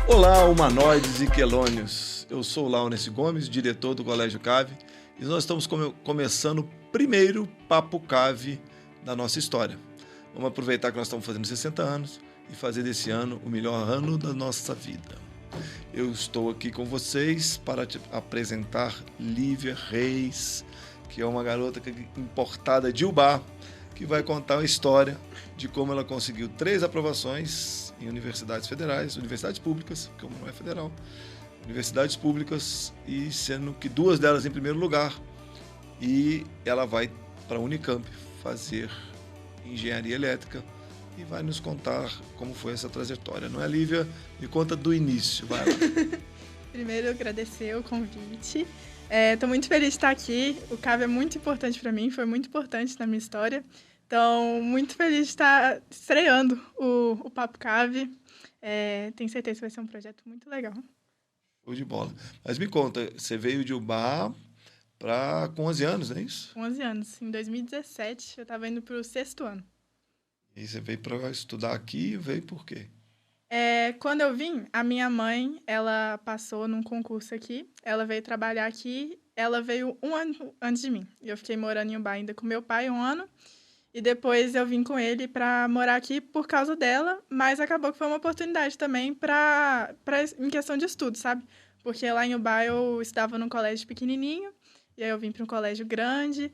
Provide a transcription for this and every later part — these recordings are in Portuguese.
Olá, humanoides e quelônios. Eu sou o Laurence Gomes, diretor do Colégio CAVE, e nós estamos começando o primeiro Papo CAVE da nossa história. Vamos aproveitar que nós estamos fazendo 60 anos e fazer desse ano o melhor ano da nossa vida. Eu estou aqui com vocês para te apresentar Lívia Reis, que é uma garota importada de Ubá, que vai contar a história de como ela conseguiu 3 aprovações em universidades federais, universidades públicas, como não é federal, universidades públicas, e sendo que 2 delas em primeiro lugar, e ela vai para a Unicamp fazer engenharia elétrica e vai nos contar como foi essa trajetória. Não é, Lívia? Me conta do início, vai lá. Primeiro, agradecer o convite. Estou muito feliz de estar aqui. O CAVE é muito importante para mim, foi muito importante na minha história. Então, muito feliz de estar estreando o Papo CAVE. Tenho certeza que vai ser um projeto muito legal. Show de bola. Mas me conta, você veio de Ubá com 11 anos, não é isso? Com 11 anos. Em 2017, eu estava indo para o 6º ano. E você veio para estudar aqui, veio por quê? Quando eu vim, a minha mãe, ela passou num concurso aqui, ela veio trabalhar aqui, ela veio 1 ano antes de mim. Eu fiquei morando em Ubá ainda com meu pai 1 ano, e depois eu vim com ele para morar aqui por causa dela, mas acabou que foi uma oportunidade também em questão de estudo, sabe? Porque lá em Ubá eu estudava num colégio pequenininho, e aí eu vim para um colégio grande,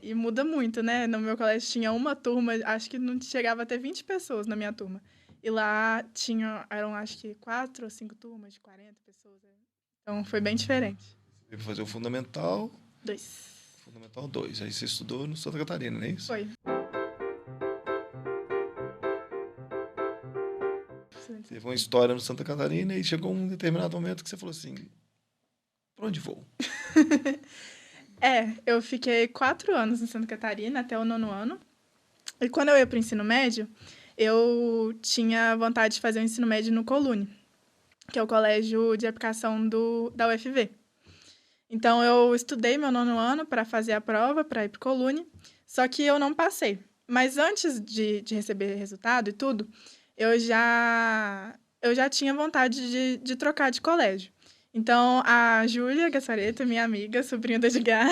e muda muito, né? No meu colégio tinha uma turma, acho que não chegava a ter 20 pessoas na minha turma. E lá eram acho que 4 ou 5 turmas de 40 pessoas. Então foi bem diferente. Você veio fazer o Fundamental 2. Fundamental 2. Aí você estudou no Santa Catarina, não é isso? Foi. Teve uma história no Santa Catarina e chegou um determinado momento que você falou assim, para onde vou? Eu fiquei 4 anos em Santa Catarina, até o 9º ano. E quando eu ia para o ensino médio, eu tinha vontade de fazer o ensino médio no Colune, que é o colégio de aplicação da UFV. Então, eu estudei meu 9º ano para fazer a prova, para ir para o Colune, só que eu não passei. Mas antes de receber resultado e tudo, eu já tinha vontade de trocar de colégio. Então, a Júlia Gassareto, minha amiga, sobrinha do Edgar,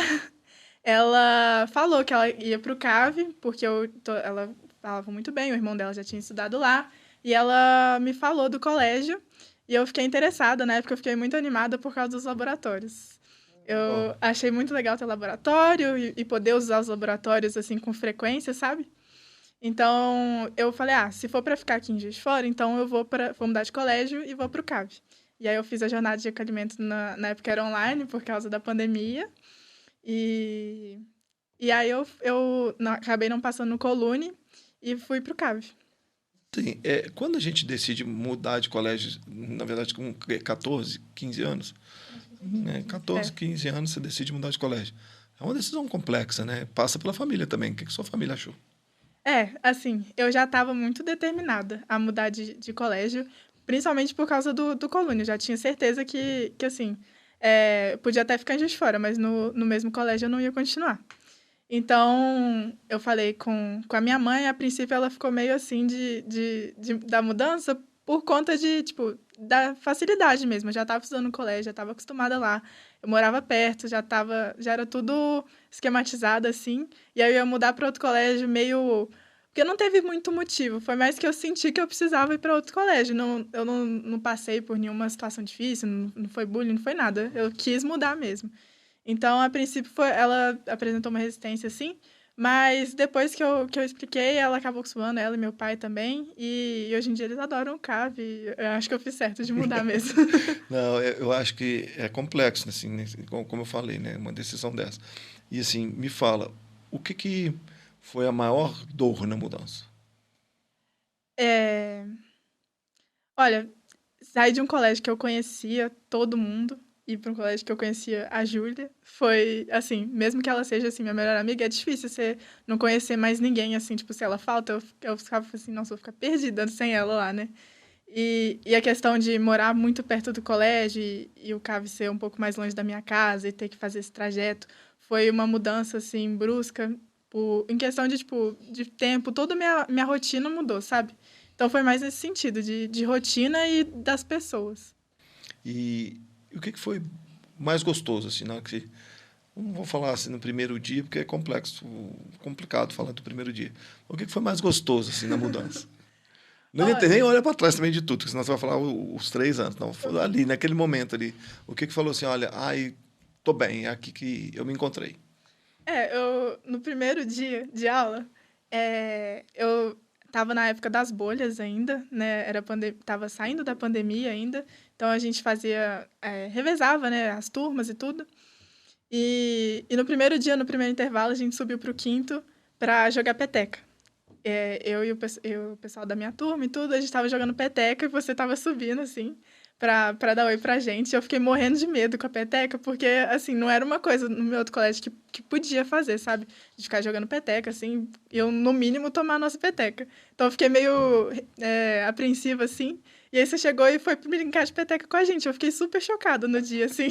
ela falou que ela ia para o CAVE, porque ela falava muito bem, o irmão dela já tinha estudado lá, e ela me falou do colégio, e eu fiquei interessada, na época eu fiquei muito animada por causa dos laboratórios. Eu achei muito legal ter laboratório e poder usar os laboratórios assim com frequência, sabe? Então, eu falei, se for para ficar aqui em Juiz de Fora, então eu vou mudar de colégio e vou para o CAVE. E aí eu fiz a jornada de acolhimento, na época era online, por causa da pandemia. E aí acabei não passando no Colune e fui para o CAVE. Sim, quando a gente decide mudar de colégio, na verdade com 14, 15 anos, 14, 15 anos você decide mudar de colégio. É uma decisão complexa, né? Passa pela família também. O que sua família achou? Assim, eu já estava muito determinada a mudar de colégio, principalmente por causa do Colune. Eu já tinha certeza que assim, podia até ficar em Juiz de Fora, mas no mesmo colégio eu não ia continuar. Então, eu falei com a minha mãe, a princípio ela ficou meio assim da mudança por conta da facilidade mesmo. Eu já estava estudando no colégio, já estava acostumada lá. Eu morava perto, já era tudo esquematizado assim. E aí eu ia mudar para outro colégio meio... Porque não teve muito motivo, foi mais que eu senti que eu precisava ir para outro colégio. Eu não passei por nenhuma situação difícil, não foi bullying, não foi nada. Eu quis mudar mesmo. Então, a princípio, ela apresentou uma resistência, assim, mas depois que eu expliquei, ela acabou acostumando, ela e meu pai também, e hoje em dia eles adoram o CAVE, eu acho que eu fiz certo de mudar mesmo. Não, eu acho que é complexo, assim, né? Como eu falei, né? Uma decisão dessa. E, assim, me fala, o que foi a maior dor na mudança? Olha, sair de um colégio que eu conhecia todo mundo, ir para um colégio que eu conhecia a Júlia, foi, assim, mesmo que ela seja, assim, minha melhor amiga, é difícil você não conhecer mais ninguém, assim, tipo, se ela falta, eu ficava assim, nossa, eu vou ficar perdida sem ela lá, né? E a questão de morar muito perto do colégio e o CAVE ser um pouco mais longe da minha casa e ter que fazer esse trajeto, foi uma mudança, assim, brusca, em questão de tempo, toda a minha rotina mudou, sabe? Então, foi mais nesse sentido, de rotina e das pessoas. E o que foi mais gostoso, assim, na hora que você... Não vou falar assim no primeiro dia, porque é complicado falar do primeiro dia. O que foi mais gostoso, assim, na mudança? Não, nem olha para trás também de tudo, porque senão você vai falar os 3 anos. Não, foi ali, naquele momento ali. O que falou assim, olha, ai, tô bem, é aqui que eu me encontrei. No primeiro dia de aula, eu estava na época das bolhas ainda, né? Tava saindo da pandemia ainda, então a gente revezava, né, as turmas e tudo. E no primeiro dia, no primeiro intervalo, a gente subiu para o quinto para jogar peteca. Eu e o pessoal da minha turma e tudo, a gente estava jogando peteca e você estava subindo, assim, para dar oi pra gente. Eu fiquei morrendo de medo com a peteca, porque, assim, não era uma coisa no meu outro colégio que podia fazer, sabe? De ficar jogando peteca, assim, e eu, no mínimo, tomar a nossa peteca. Então, eu fiquei meio apreensiva, assim. E aí, você chegou e foi brincar de peteca com a gente. Eu fiquei super chocada no dia, assim.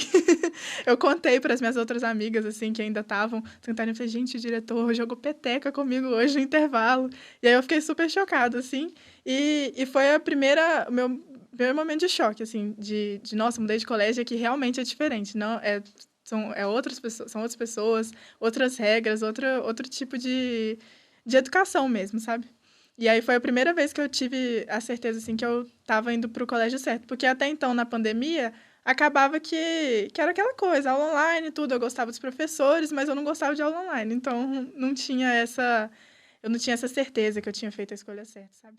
Eu contei para as minhas outras amigas, assim, que ainda estavam tentando. Eu falei, gente, o diretor jogou peteca comigo hoje no intervalo. E aí, eu fiquei super chocada, assim. E foi o meu primeiro momento de choque, assim, nossa, mudei de colégio, é que realmente é diferente, não são outras pessoas, outras regras, outro tipo de educação mesmo, sabe? E aí foi a primeira vez que eu tive a certeza, assim, que eu estava indo para o colégio certo, porque até então, na pandemia, acabava que era aquela coisa, aula online e tudo, eu gostava dos professores, mas eu não gostava de aula online, então eu não tinha essa certeza que eu tinha feito a escolha certa, sabe?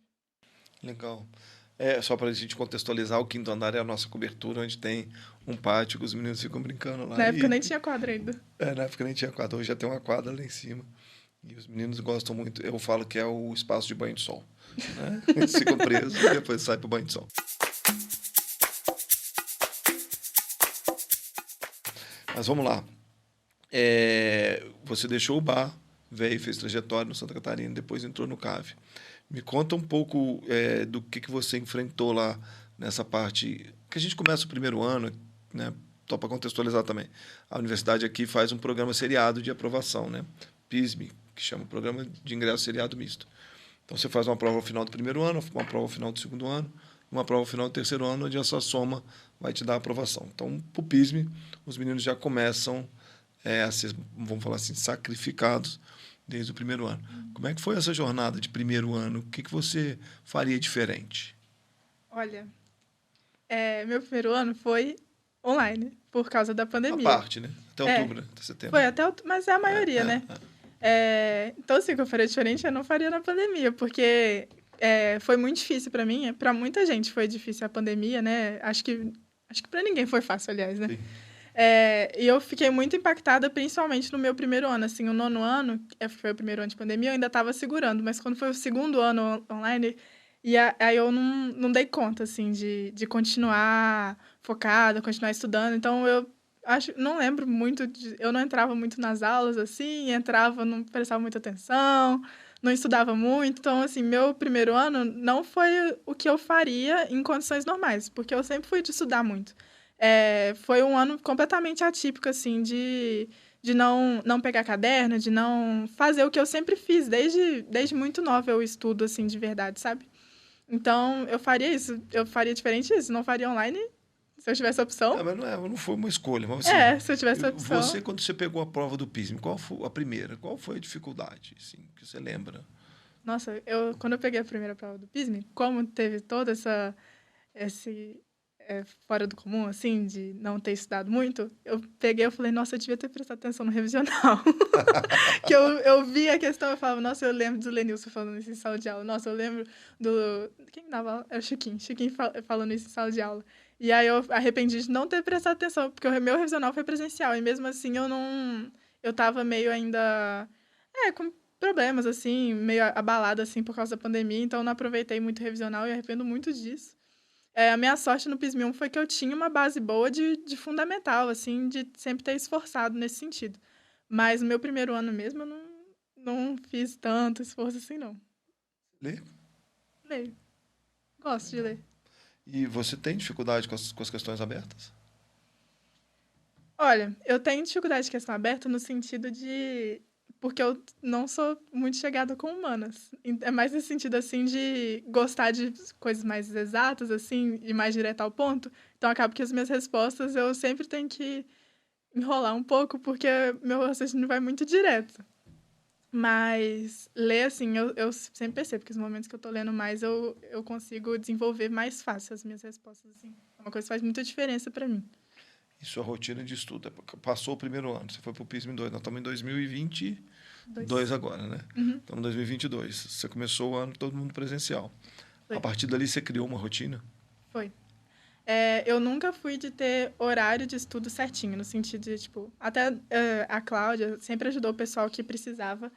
Legal. Só para a gente contextualizar, o quinto andar é a nossa cobertura, onde tem um pátio que os meninos ficam brincando lá. Na época nem tinha quadra ainda. Na época nem tinha quadra, hoje já tem uma quadra lá em cima. E os meninos gostam muito, eu falo que é o espaço de banho de sol. Né? Eles ficam presos e depois saem para o banho de sol. Mas vamos lá. Você deixou o bar, veio, fez trajetória no Santa Catarina, depois entrou no CAV. Me conta um pouco do que você enfrentou lá nessa parte. Que a gente começa o primeiro ano, né? Só para contextualizar também. A universidade aqui faz um programa seriado de aprovação, né? PISM, que chama Programa de Ingresso Seriado Misto. Então, você faz uma prova ao final do primeiro ano, uma prova ao final do segundo ano, uma prova ao final do terceiro ano, onde essa soma vai te dar a aprovação. Então, para o PISM, os meninos já começam a ser, vamos falar assim, sacrificados desde o primeiro ano. Como é que foi essa jornada de primeiro ano? O que você faria diferente? Olha, meu primeiro ano foi online, por causa da pandemia. A parte, né? Até outubro, né? Até setembro. Foi até outubro, mas é a maioria, né? Então, assim, o que eu faria diferente, eu não faria na pandemia, porque foi muito difícil para mim, para muita gente foi difícil a pandemia, né? Acho que para ninguém foi fácil, aliás, né? Sim. E eu fiquei muito impactada, principalmente no meu primeiro ano. Assim, o nono ano, foi o primeiro ano de pandemia, eu ainda estava segurando. Mas quando foi o segundo ano online, aí eu não dei conta, assim, de continuar focada, continuar estudando. Então, não lembro muito, eu não entrava muito nas aulas, assim, não prestava muita atenção, não estudava muito. Então, assim, meu primeiro ano não foi o que eu faria em condições normais, porque eu sempre fui de estudar muito. Foi um ano completamente atípico, assim, de não pegar caderno, de não fazer o que eu sempre fiz. Desde muito nova eu estudo, assim, de verdade, sabe? Então, eu faria isso. Eu faria diferente isso. Não faria online se eu tivesse a opção. Mas não foi uma escolha. Mas, assim, Se eu tivesse a opção. Você, quando você pegou a prova do PISM, qual foi a primeira? Qual foi a dificuldade, assim, que você lembra? Nossa, quando eu peguei a primeira prova do PISM, como teve toda esse fora do comum, assim, de não ter estudado muito, eu falei, nossa, eu devia ter prestado atenção no revisional. Que eu vi a questão, eu falava, nossa, eu lembro do Lenilson falando isso em sala de aula, nossa, eu lembro quem dava aula? Era o Chiquinho falando isso em sala de aula. E aí eu arrependi de não ter prestado atenção, porque o meu revisional foi presencial, e mesmo assim eu tava meio ainda, com problemas, assim, meio abalada, assim, por causa da pandemia, então eu não aproveitei muito o revisional e arrependo muito disso. A minha sorte no PISM 1 foi que eu tinha uma base boa de fundamental, assim, de sempre ter esforçado nesse sentido. Mas no meu primeiro ano mesmo, eu não fiz tanto esforço assim, não. Lê? Leio. Gosto de ler. E você tem dificuldade com as questões abertas? Olha, eu tenho dificuldade de questão aberta no sentido de porque eu não sou muito chegada com humanas. É mais nesse sentido, assim, de gostar de coisas mais exatas, assim, e mais direto ao ponto. Então, acaba que as minhas respostas eu sempre tenho que enrolar um pouco, porque meu raciocínio vai muito direto. Mas ler, assim, eu sempre percebo que os momentos que eu tô lendo mais, eu consigo desenvolver mais fácil as minhas respostas, assim. É uma coisa que faz muita diferença para mim. E sua rotina de estudo? Passou o primeiro ano, você foi para o PISM 2. Nós estamos em 2022 agora, né? Uhum. Estamos em 2022. Você começou o ano todo mundo presencial. Foi. A partir dali, você criou uma rotina? Foi. Eu nunca fui de ter horário de estudo certinho, no sentido de, tipo... Até a Cláudia sempre ajudou o pessoal que precisava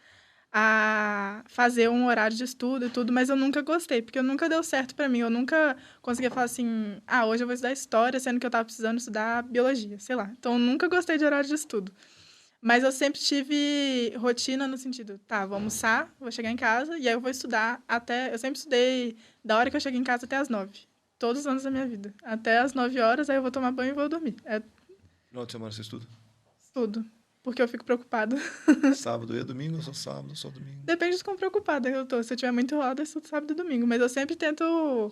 a fazer um horário de estudo e tudo, mas eu nunca gostei, porque nunca deu certo para mim. Eu nunca conseguia falar assim, hoje eu vou estudar história, sendo que eu estava precisando estudar biologia, sei lá. Então, eu nunca gostei de horário de estudo. Mas eu sempre tive rotina no sentido, tá, vou almoçar, vou chegar em casa, e aí eu vou estudar até... Eu sempre estudei da hora que eu cheguei em casa até as 9. Todos os anos da minha vida. Até as 9 horas, aí eu vou tomar banho e vou dormir. É Final de semana você estuda? tudo. Porque eu fico preocupada. Sábado e domingo, ou só sábado, só domingo? Depende de quão preocupada eu tô. Se eu tiver muito enrolada, eu estudo sábado e domingo. Mas eu sempre tento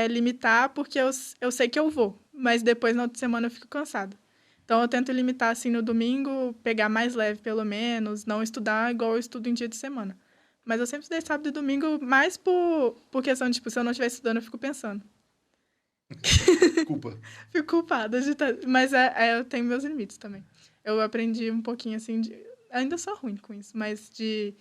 limitar, porque eu sei que eu vou. Mas depois, na outra semana, eu fico cansada. Então, eu tento limitar, assim, no domingo, pegar mais leve, pelo menos, não estudar igual eu estudo em dia de semana. Mas eu sempre estudei sábado e domingo, mais por questão de, tipo, se eu não estiver estudando, eu fico pensando. Culpa. Fico culpada de mas eu tenho meus limites também. Eu aprendi um pouquinho, assim, ainda sou ruim com isso, mas de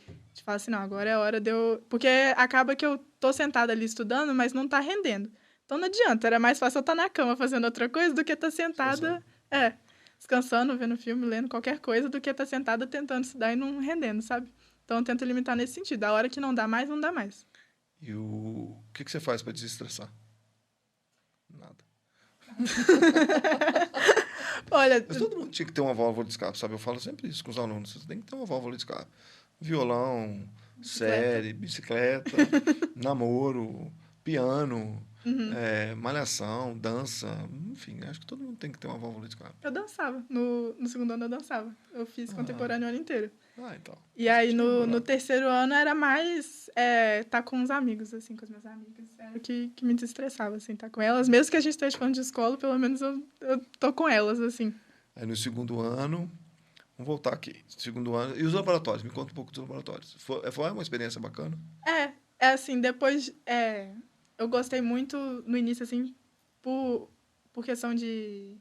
falar assim, não, agora é a hora de eu... Porque acaba que eu tô sentada ali estudando, mas não tá rendendo. Então não adianta, era mais fácil eu estar na cama fazendo outra coisa do que estar sentada... Descansando, vendo filme, lendo qualquer coisa, do que estar sentada tentando estudar e não rendendo, sabe? Então eu tento limitar nesse sentido. A hora que não dá mais, não dá mais. E o que você faz para desestressar? Nada. Olha... Mas todo mundo tinha que ter uma válvula de escape, sabe? Eu falo sempre isso com os alunos. Você tem que ter uma válvula de escape. Violão, série, bicicleta, namoro, piano, malhação, dança. Enfim, acho que todo mundo tem que ter uma válvula de escape. Eu dançava. No segundo ano eu dançava. Eu fiz contemporâneo o ano inteiro. Então. E aí, no terceiro ano, era mais tá com os amigos, assim, com as minhas amigas. Era o que me desestressava, assim, tá com elas. Mesmo que a gente esteja falando de escola, pelo menos eu tô com elas, assim. Aí no segundo ano, vamos voltar aqui. Segundo ano, e os laboratórios? Me conta um pouco dos laboratórios. Foi uma experiência bacana? Assim, depois... eu gostei muito, no início, assim, por questão de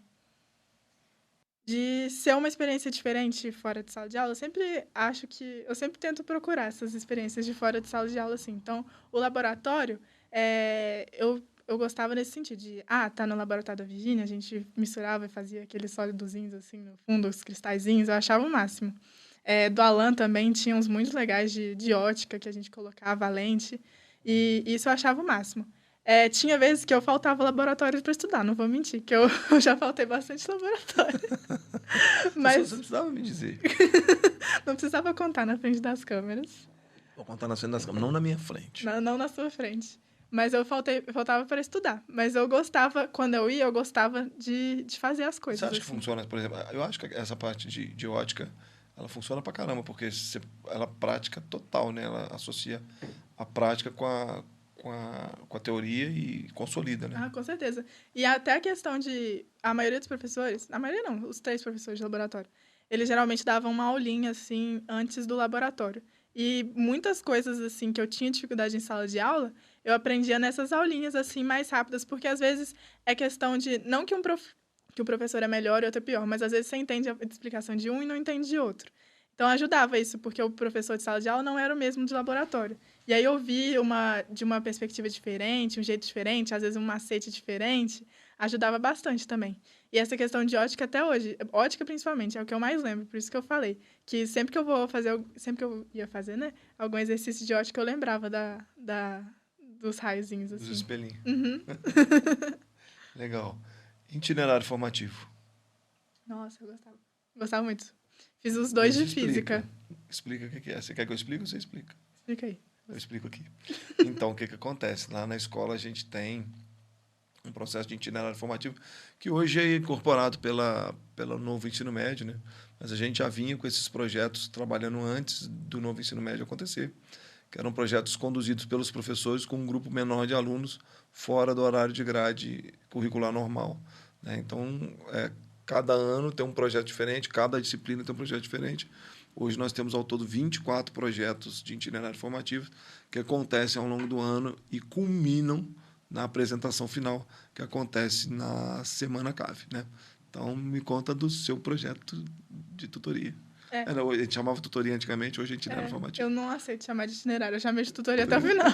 ser uma experiência diferente fora de sala de aula. Eu sempre tento procurar essas experiências de fora de sala de aula, assim. Então, o laboratório, eu gostava nesse sentido de, tá no laboratório da Virgínia, a gente misturava e fazia aqueles sólidozinhos, assim, no fundo, os cristalzinhos, eu achava o máximo. Do Alan também tinha uns muito legais de ótica que a gente colocava a lente, e isso eu achava o máximo. Tinha vezes que eu faltava laboratório para estudar, não vou mentir, que eu já faltei bastante laboratório. Mas... Você não precisava me dizer. Não precisava contar na frente das câmeras. Vou contar na frente das câmeras, não na minha frente. Não na sua frente. Mas eu faltava para estudar. Mas eu gostava, quando eu ia, eu gostava de fazer as coisas. Você acha assim. que funciona, por exemplo, eu acho que essa parte de ótica, ela funciona pra caramba, porque ela é prática total, né? Ela associa a prática com a teoria e consolida, né? Com certeza. E até a questão de... A maioria dos professores... A maioria não, os 3 professores de laboratório. Eles geralmente davam uma aulinha, assim, antes do laboratório. E muitas coisas, assim, que eu tinha dificuldade em sala de aula, eu aprendia nessas aulinhas, assim, mais rápidas. Porque, às vezes, é questão de... Não que que o professor é melhor e outro é pior, mas, às vezes, você entende a explicação de um e não entende de outro. Então, ajudava isso, porque o professor de sala de aula não era o mesmo de laboratório. E aí eu vi de uma perspectiva diferente, um jeito diferente, às vezes um macete diferente, ajudava bastante também. E essa questão de ótica até hoje, ótica principalmente, é o que eu mais lembro, por isso que eu falei, que sempre que eu ia fazer, né, algum exercício de ótica, eu lembrava dos raiozinhos, assim. Dos espelhinhos. Uhum. Legal. Itinerário formativo. Nossa, eu gostava. Gostava muito. Fiz os 2 de física. Explica o que é. Você quer que eu explique ou você explica? Explica aí. Eu explico aqui. Então, o que acontece? Lá na escola a gente tem um processo de itinerário formativo que hoje é incorporado pelo novo ensino médio, né? mas a gente já vinha com esses projetos trabalhando antes do novo ensino médio acontecer, que eram projetos conduzidos pelos professores com um grupo menor de alunos fora do horário de grade curricular normal, né? Então, cada ano tem um projeto diferente, cada disciplina tem um projeto diferente. Hoje nós temos ao todo 24 projetos de itinerário formativo que acontecem ao longo do ano e culminam na apresentação final, que acontece na Semana CAV, né? Então, me conta do seu projeto de tutoria. A gente chamava tutoria antigamente, hoje é itinerário formativo. Eu não aceito chamar de itinerário, eu chamei de tutoria até o final.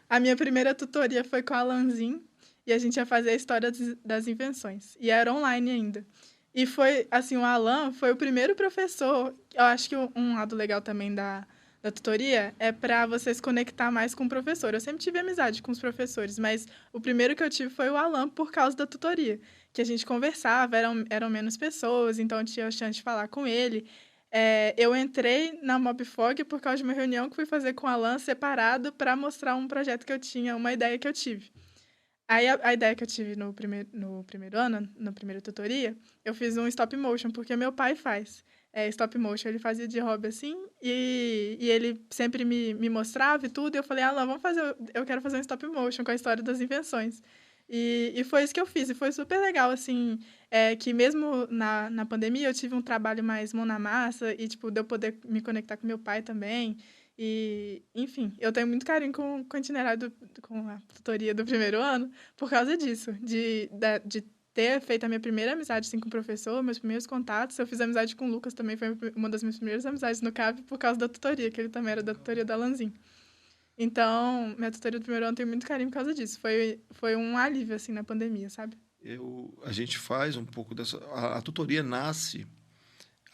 A minha primeira tutoria foi com a Alanzin, e a gente ia fazer a história das invenções. E era online ainda. E foi, assim, o Alan foi o primeiro professor. Eu acho que um lado legal também da tutoria é para você se conectar mais com o professor. Eu sempre tive amizade com os professores, mas o primeiro que eu tive foi o Alan por causa da tutoria. Que a gente conversava, eram menos pessoas, então eu tinha a chance de falar com ele. Eu entrei na Mobfog por causa de uma reunião que fui fazer com o Alan separado para mostrar um projeto que eu tinha, uma ideia que eu tive. Aí a ideia que eu tive no primeiro ano, na primeira tutoria, eu fiz um stop motion, porque meu pai faz stop motion. Ele fazia de hobby assim, e ele sempre me mostrava e tudo, e eu falei, Alan, eu quero fazer um stop motion com a história das invenções. E foi isso que eu fiz, e foi super legal, assim, que mesmo na pandemia eu tive um trabalho mais mão na massa, e, tipo, de eu poder me conectar com meu pai também. E, enfim, eu tenho muito carinho com o itinerário, com a tutoria do primeiro ano, por causa disso, de ter feito a minha primeira amizade assim, com o professor, meus primeiros contatos. Eu fiz amizade com o Lucas também, foi uma das minhas primeiras amizades no CAV, por causa da tutoria, que ele também era da tutoria da Lanzin. Então, minha tutoria do primeiro ano tem muito carinho por causa disso. Foi um alívio, assim, na pandemia, sabe? A gente faz um pouco dessa... A tutoria nasce...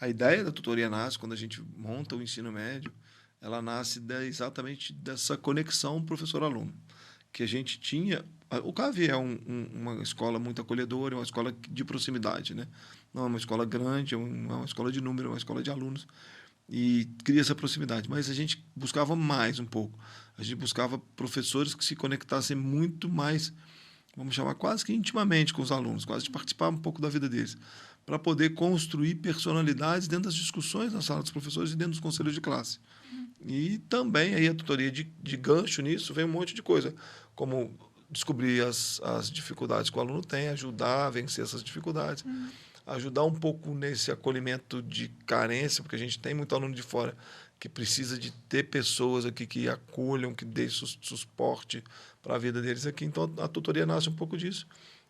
A ideia da tutoria nasce quando a gente monta o ensino médio, ela nasce exatamente dessa conexão professor-aluno, que a gente tinha... O CAV é uma escola muito acolhedora, é uma escola de proximidade, né? Não é uma escola grande, é uma escola de número, é uma escola de alunos, e cria essa proximidade. Mas a gente buscava mais um pouco. A gente buscava professores que se conectassem muito mais, vamos chamar quase que intimamente com os alunos, quase de participar um pouco da vida deles, para poder construir personalidades dentro das discussões na sala dos professores e dentro dos conselhos de classe. E também aí a tutoria de gancho nisso vem um monte de coisa, como descobrir as dificuldades que o aluno tem, ajudar a vencer essas dificuldades, ajudar um pouco nesse acolhimento de carência, porque a gente tem muito aluno de fora que precisa de ter pessoas aqui que acolham, que dêem suporte para a vida deles aqui. Então, a tutoria nasce um pouco disso.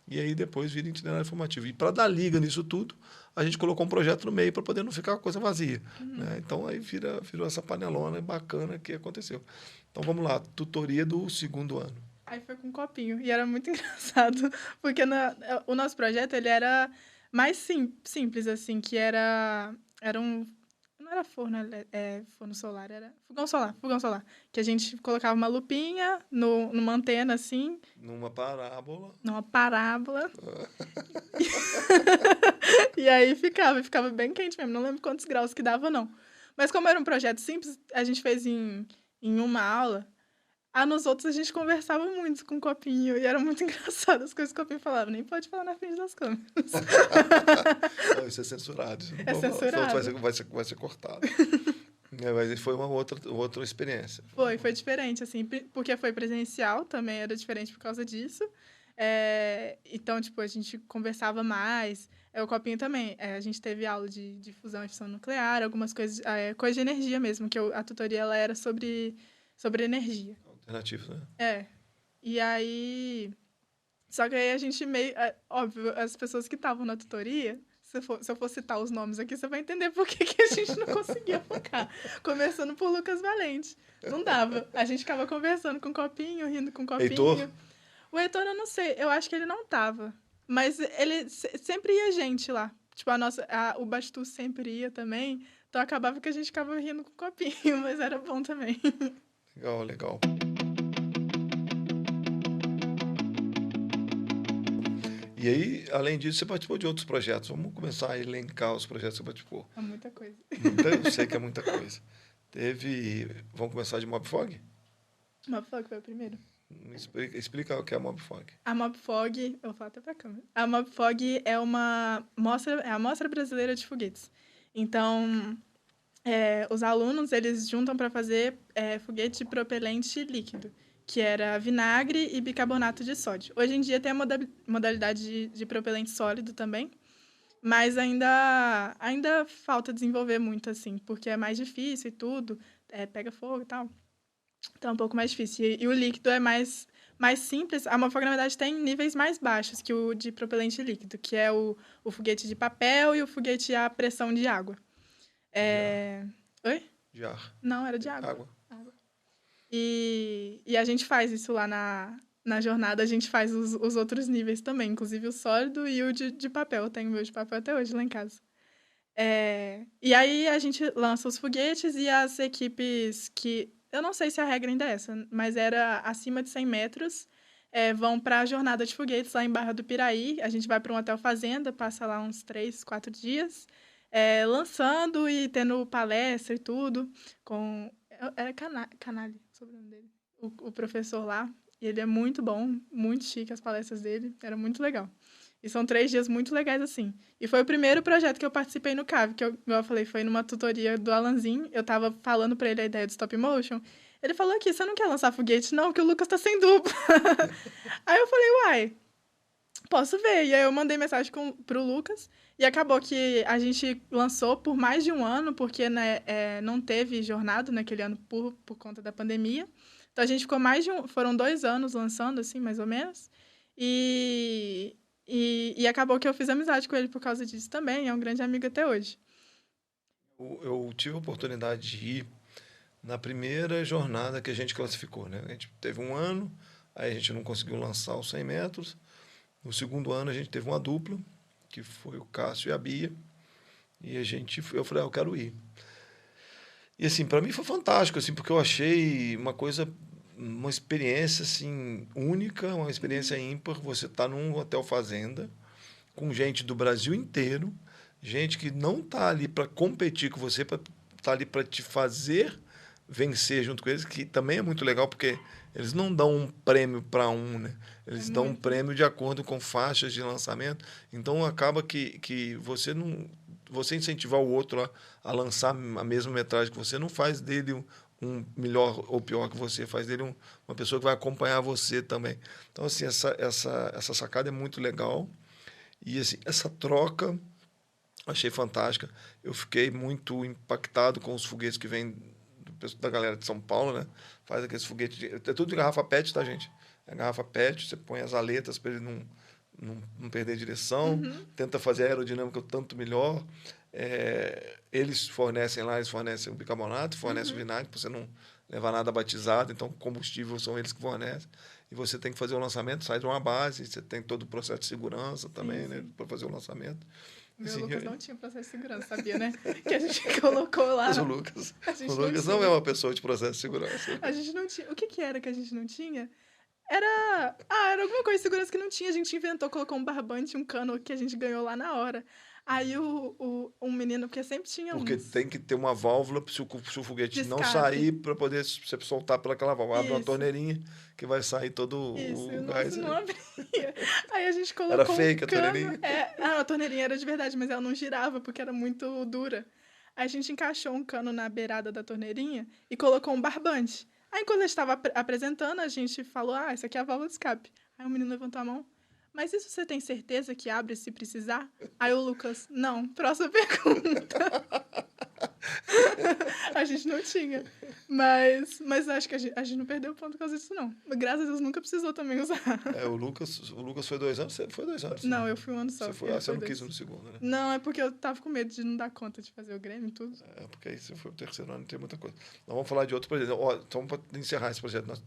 E aí depois vira itinerário formativo. E para dar liga nisso tudo, a gente colocou um projeto no meio para poder não ficar uma coisa vazia. Né? Então, aí virou essa panelona bacana que aconteceu. Então, vamos lá. Tutoria do segundo ano. Aí foi com um copinho. E era muito engraçado, porque o nosso projeto ele era mais simples, assim, que era um... Não era forno, forno solar, era fogão solar. Que a gente colocava uma lupinha numa antena, assim. Numa parábola. E aí ficava bem quente mesmo. Não lembro quantos graus que dava, não. Mas como era um projeto simples, a gente fez em uma aula. Nos outros a gente conversava muito com o copinho. E era muito engraçado as coisas que o copinho falava. Nem pode falar na frente das câmeras. Não, isso é censurado. Isso é censurado. Vai ser cortado. Mas foi uma outra experiência. Foi diferente, assim. Porque foi presencial, também era diferente por causa disso. Então, tipo, a gente conversava mais. O copinho também. A gente teve aula de fusão e fissão nuclear, algumas coisas... coisa de energia mesmo, que a tutoria ela era sobre energia. Alternativo, né? E aí... Só que aí a gente meio... óbvio, as pessoas que estavam na tutoria... Se eu for citar os nomes aqui, você vai entender por que a gente não conseguia focar. Começando por Lucas Valente. Não dava. A gente ficava conversando com o copinho, rindo com o copinho. Heitor? O Heitor, eu não sei. Eu acho que ele não tava. Mas ele sempre ia gente lá. Tipo, o Bastu sempre ia também. Então, acabava que a gente ficava rindo com o copinho. Mas era bom também. Legal. E aí, além disso, você participou de outros projetos. Vamos começar a elencar os projetos que você participou. É muita coisa. Eu sei que é muita coisa. Vamos começar de Mobfog? Mobfog foi o primeiro. Explica o que é a Mobfog. A Mobfog, eu vou falar até pra câmera. A Mobfog é a Mostra Brasileira de Foguetes. Então, os alunos, eles juntam para fazer foguete de propelente líquido, que era vinagre e bicarbonato de sódio. Hoje em dia tem a modalidade de propelente sólido também, mas ainda falta desenvolver muito, assim, porque é mais difícil e tudo, pega fogo e tal. Então é um pouco mais difícil. E o líquido é mais simples. A Mofog, na verdade, tem níveis mais baixos que o de propelente líquido, que é o foguete de papel e o foguete à pressão de água. Oi? De ar. Não, era de água. Água. E a gente faz isso lá na jornada, a gente faz os outros níveis também, inclusive o sólido e o de papel. Eu tenho o meu de papel até hoje lá em casa. E aí a gente lança os foguetes e as equipes que... Eu não sei se a regra ainda é essa, mas era acima de 100 metros, vão para a jornada de foguetes lá em Barra do Piraí. A gente vai para um hotel fazenda, passa lá uns 3, 4 dias, lançando e tendo palestra e tudo. Era Canali, o sobrenome dele. O professor lá. E ele é muito bom, muito chique as palestras dele. Era muito legal. E são 3 dias muito legais, assim. E foi o primeiro projeto que eu participei no CAV, que, igual eu falei, foi numa tutoria do Alanzinho. Eu tava falando pra ele a ideia do stop motion. Ele falou aqui, você não quer lançar foguete? Não, que o Lucas tá sem dupla. Aí eu falei, uai, posso ver. E aí eu mandei mensagem pro Lucas. E acabou que a gente lançou por mais de um ano, porque né, não teve jornada naquele ano por conta da pandemia. Então a gente ficou foram 2 anos lançando, assim, mais ou menos. E acabou que eu fiz amizade com ele por causa disso também. É um grande amigo até hoje. Eu tive a oportunidade de ir na primeira jornada que a gente classificou, né? A gente teve um ano, aí a gente não conseguiu lançar os 100 metros. No segundo ano a gente teve uma dupla, que foi o Cássio e a Bia. E eu falei, eu quero ir. E assim, para mim foi fantástico, assim, porque eu achei uma experiência assim única, uma experiência ímpar. Você tá num hotel fazenda com gente do Brasil inteiro, gente que não tá ali para competir com você, tá ali para te fazer vencer junto com eles, que também é muito legal porque eles não dão um prêmio para um, né? Eles dão um prêmio de acordo com faixas de lançamento. Então acaba que você incentivar o outro a lançar a mesma metragem que você não faz dele um melhor ou pior que você, faz dele uma pessoa que vai acompanhar você também. Então, assim, essa sacada é muito legal. E, assim, essa troca achei fantástica. Eu fiquei muito impactado com os foguetes que vêm da galera de São Paulo, né? Faz aqueles foguetes... É tudo de garrafa PET, tá, gente? É garrafa PET, você põe as aletas para ele não perder direção, tenta fazer a aerodinâmica o tanto melhor. Eles fornecem o bicarbonato, fornecem o vinagre, para você não levar nada batizado, então combustível são eles que fornecem. E você tem que fazer o lançamento, sai de uma base, você tem todo o processo de segurança também, né, para fazer o lançamento. Meu Lucas não tinha processo de segurança, sabia, né? Que a gente colocou lá. Mas o Lucas não é uma pessoa de processo de segurança. A gente não tinha. O que era que a gente não tinha? Era alguma coisa de segurança que não tinha. A gente inventou, colocou um barbante, um cano que a gente ganhou lá na hora. Aí um menino, porque sempre tinha Porque tem que ter uma válvula se o foguete não sair para poder você soltar pelaquela válvula. Abre uma torneirinha que vai sair todo o gás. Não abria. Aí a gente colocou Era fake a torneirinha? A torneirinha era de verdade, mas ela não girava porque era muito dura. Aí a gente encaixou um cano na beirada da torneirinha e colocou um barbante. Aí quando a gente estava apresentando, a gente falou, essa aqui é a válvula de escape. Aí o menino levantou a mão. Mas isso você tem certeza que abre se precisar? Aí o Lucas, não, próxima pergunta. A gente não tinha. Mas acho que a gente não perdeu ponto por causa disso, não. Graças a Deus nunca precisou também usar. O Lucas foi 2 anos? Você foi 2 anos? Não, eu fui um ano só. Você não quis no segundo, né? Não, é porque eu tava com medo de não dar conta de fazer o Grêmio e tudo. Porque aí você foi o terceiro ano, não tem muita coisa. Nós vamos falar de outro projeto. Então, para encerrar esse projeto, nós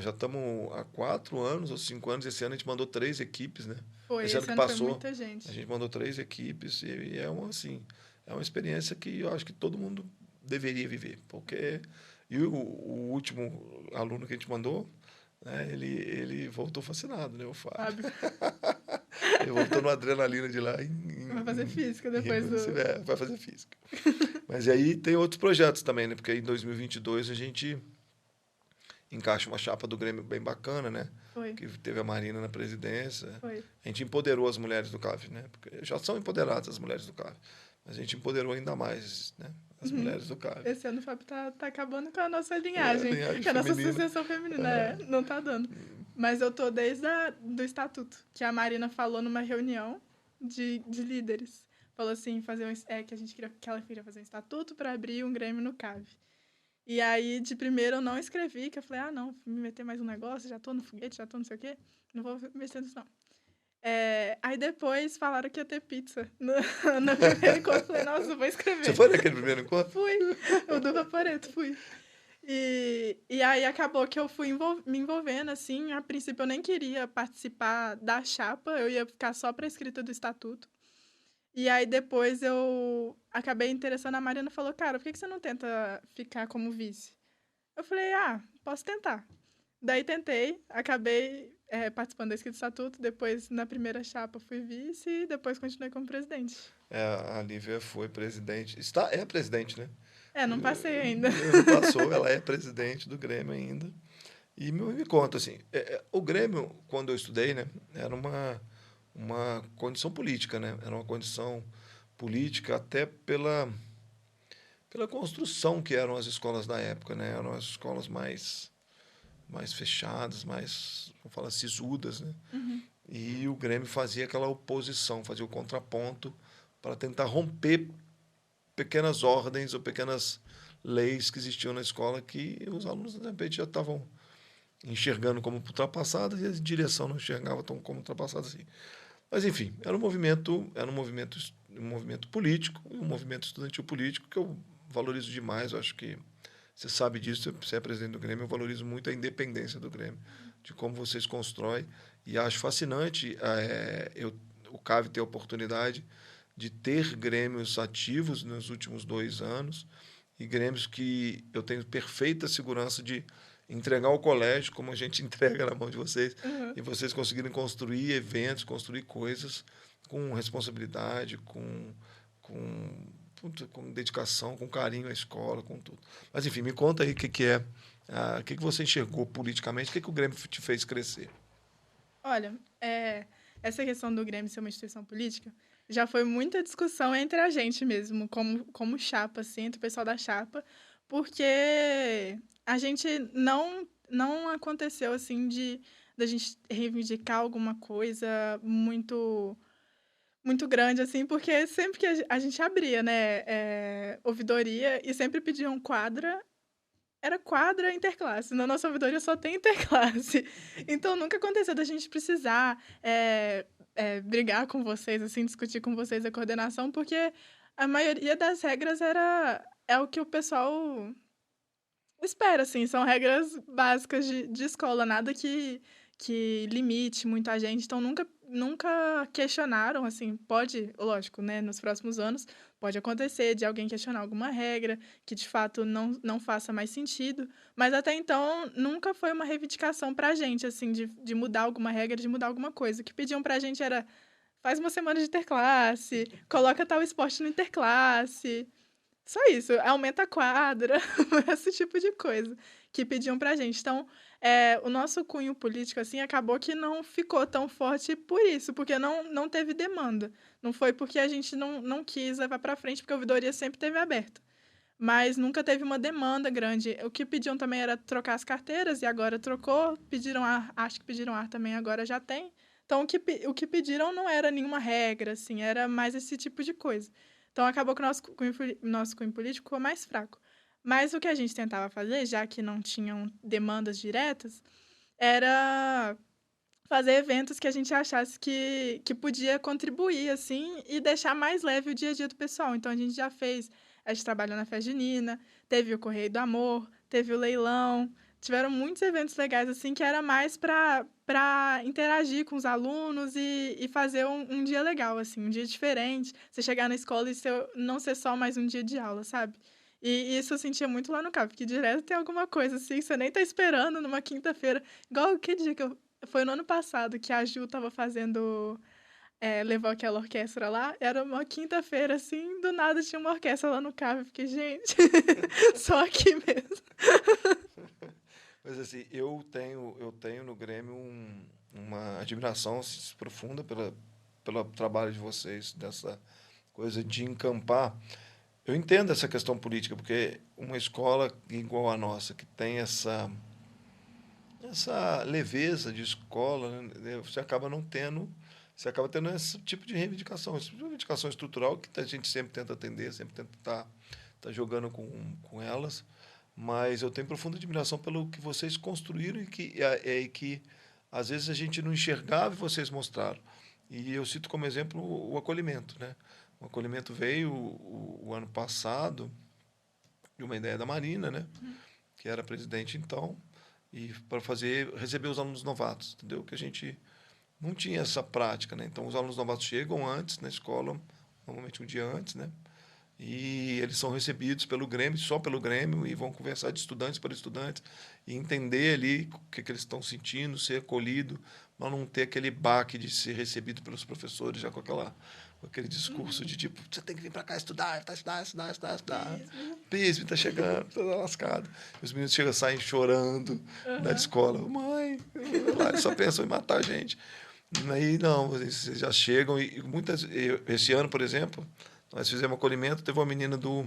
já estamos há 4 anos ou 5 anos. Esse ano a gente mandou 3 equipes, né? Esse ano que passou, foi muita gente. A gente mandou 3 equipes e é uma experiência que eu acho que todo mundo deveria viver. E o último aluno que a gente mandou, né, ele voltou fascinado, né? O Fábio. Ele voltou no adrenalina de lá. Vai fazer física depois vai fazer física. Mas aí tem outros projetos também, né? Porque aí em 2022 a gente encaixa uma chapa do Grêmio bem bacana, né? Foi. Que teve a Marina na presidência. Foi. A gente empoderou as mulheres do CAV, né? Porque já são empoderadas as mulheres do CAV. Mas a gente empoderou ainda mais, né? As mulheres do CAV. Esse ano o Fábio tá acabando com a nossa linhagem. linhagem com a nossa feminina. associação feminina. Não tá dando. Mas eu tô desde do estatuto, que a Marina falou numa reunião de líderes. Falou assim, que ela queria fazer um estatuto para abrir um Grêmio no CAV. E aí, de primeiro, eu não escrevi, que eu falei, não, me meter mais um negócio, já tô no foguete, já tô não sei o quê, não vou mexer nisso, não. Aí depois falaram que ia ter pizza no primeiro encontro, eu falei, nossa, eu vou escrever. Você foi naquele primeiro encontro? Fui, o do Vaporeto, fui. E aí acabou que eu fui me envolvendo, assim, a princípio eu nem queria participar da chapa, eu ia ficar só pra escrita do estatuto. E aí depois eu acabei interessando, a Mariana falou, cara, por que você não tenta ficar como vice? Eu falei, posso tentar. Daí tentei, acabei participando da escrita do estatuto, depois na primeira chapa fui vice e depois continuei como presidente. A Lívia foi presidente, é presidente, né? Não passei ainda. Não passou, ela é presidente do Grêmio ainda. E me conta, assim, o Grêmio, quando eu estudei, né, era uma condição política, né? Era uma condição política até pela construção que eram as escolas da época, né? Eram as escolas mais fechadas, mais, vamos falar, sisudas, né? Uhum. E o Grêmio fazia aquela oposição, fazia o contraponto para tentar romper pequenas ordens ou pequenas leis que existiam na escola que os alunos, de repente, já estavam enxergando como ultrapassadas e a direção não enxergava tão como ultrapassadas assim. Mas, enfim, era um movimento político, um movimento estudantil político que eu valorizo demais. Eu acho que você sabe disso, você é presidente do Grêmio, eu valorizo muito a independência do Grêmio, de como vocês constroem. E acho fascinante o CAV ter a oportunidade de ter grêmios ativos nos últimos 2 anos e grêmios que eu tenho perfeita segurança de entregar ao colégio, como a gente entrega na mão de vocês, Uhum. e vocês conseguirem construir eventos, construir coisas com responsabilidade, com dedicação, com carinho à escola, com tudo. Mas, enfim, me conta aí o que você enxergou politicamente, o que o Grêmio te fez crescer? Olha, essa questão do Grêmio ser uma instituição política já foi muita discussão entre a gente mesmo, como chapa, assim, entre o pessoal da chapa, porque a gente não aconteceu, assim, da gente reivindicar alguma coisa muito grande, assim, porque sempre que a gente abria, né, ouvidoria e sempre pediam quadra, era quadra interclasse. Na nossa ouvidoria só tem interclasse. Então, nunca aconteceu da gente precisar brigar com vocês, assim, discutir com vocês a coordenação, porque a maioria das regras é o que o pessoal espera, assim. São regras básicas de escola, nada que limite muito a gente. Então, nunca questionaram, assim, pode, lógico, né, nos próximos anos, pode acontecer de alguém questionar alguma regra que, de fato, não faça mais sentido, mas até então nunca foi uma reivindicação pra gente, assim, de mudar alguma regra, de mudar alguma coisa. O que pediam pra gente era, faz uma semana de interclasse, coloca tal esporte no interclasse, só isso, aumenta a quadra, esse tipo de coisa que pediam pra gente. Então, o nosso cunho político, assim, acabou que não ficou tão forte por isso, porque não teve demanda. Não foi porque a gente não quis levar pra frente, porque a ouvidoria sempre teve aberta. Mas nunca teve uma demanda grande. O que pediam também era trocar as carteiras, e agora trocou. Pediram ar, acho que pediram ar também, agora já tem. Então, o que pediram não era nenhuma regra, assim, era mais esse tipo de coisa. Então, acabou que o nosso cunho político ficou mais fraco. Mas o que a gente tentava fazer, já que não tinham demandas diretas, era fazer eventos que a gente achasse que podia contribuir, assim, e deixar mais leve o dia a dia do pessoal. Então, a gente trabalhou na Festa Junina, teve o Correio do Amor, teve o leilão, tiveram muitos eventos legais, assim, que era mais para interagir com os alunos e fazer um dia legal, assim, um dia diferente. Você chegar na escola e não ser só mais um dia de aula, sabe? E isso eu sentia muito lá no CAP, porque direto tem alguma coisa, assim, que você nem tá esperando numa quinta-feira. Igual que dia que foi no ano passado que a Ju tava fazendo... levou aquela orquestra lá, era uma quinta-feira, assim, do nada tinha uma orquestra lá no CAP. Eu fiquei, gente, só aqui mesmo. Mas assim, eu tenho no Grêmio uma admiração assim, profunda pelo trabalho de vocês, dessa coisa de encampar. Eu entendo essa questão política, porque uma escola igual a nossa, que tem essa leveza de escola, né, você acaba tendo esse tipo de reivindicação, esse tipo de reivindicação estrutural que a gente sempre tenta atender, sempre tenta estar jogando com elas, mas eu tenho profunda admiração pelo que vocês construíram e que às vezes a gente não enxergava e vocês mostraram. E eu cito como exemplo o acolhimento, né? O acolhimento veio o ano passado de uma ideia da Marina, né? Que era presidente então, e para receber os alunos novatos, entendeu? Que a gente não tinha essa prática, né? Então os alunos novatos chegam antes na escola, normalmente um dia antes, né? E eles são recebidos pelo Grêmio, só pelo Grêmio, e vão conversar de estudantes para estudantes e entender ali o que eles estão sentindo, ser acolhido, mas não ter aquele baque de ser recebido pelos professores já com aquele discurso de tipo, você tem que vir para cá estudar, tá, estudar. Pismo, tá chegando, tá lascado. Os meninos chegam, saem chorando da escola. Mãe, lá, eles só pensam em matar a gente. Aí não, eles já chegam esse ano, por exemplo, nós fizemos um acolhimento, teve uma menina do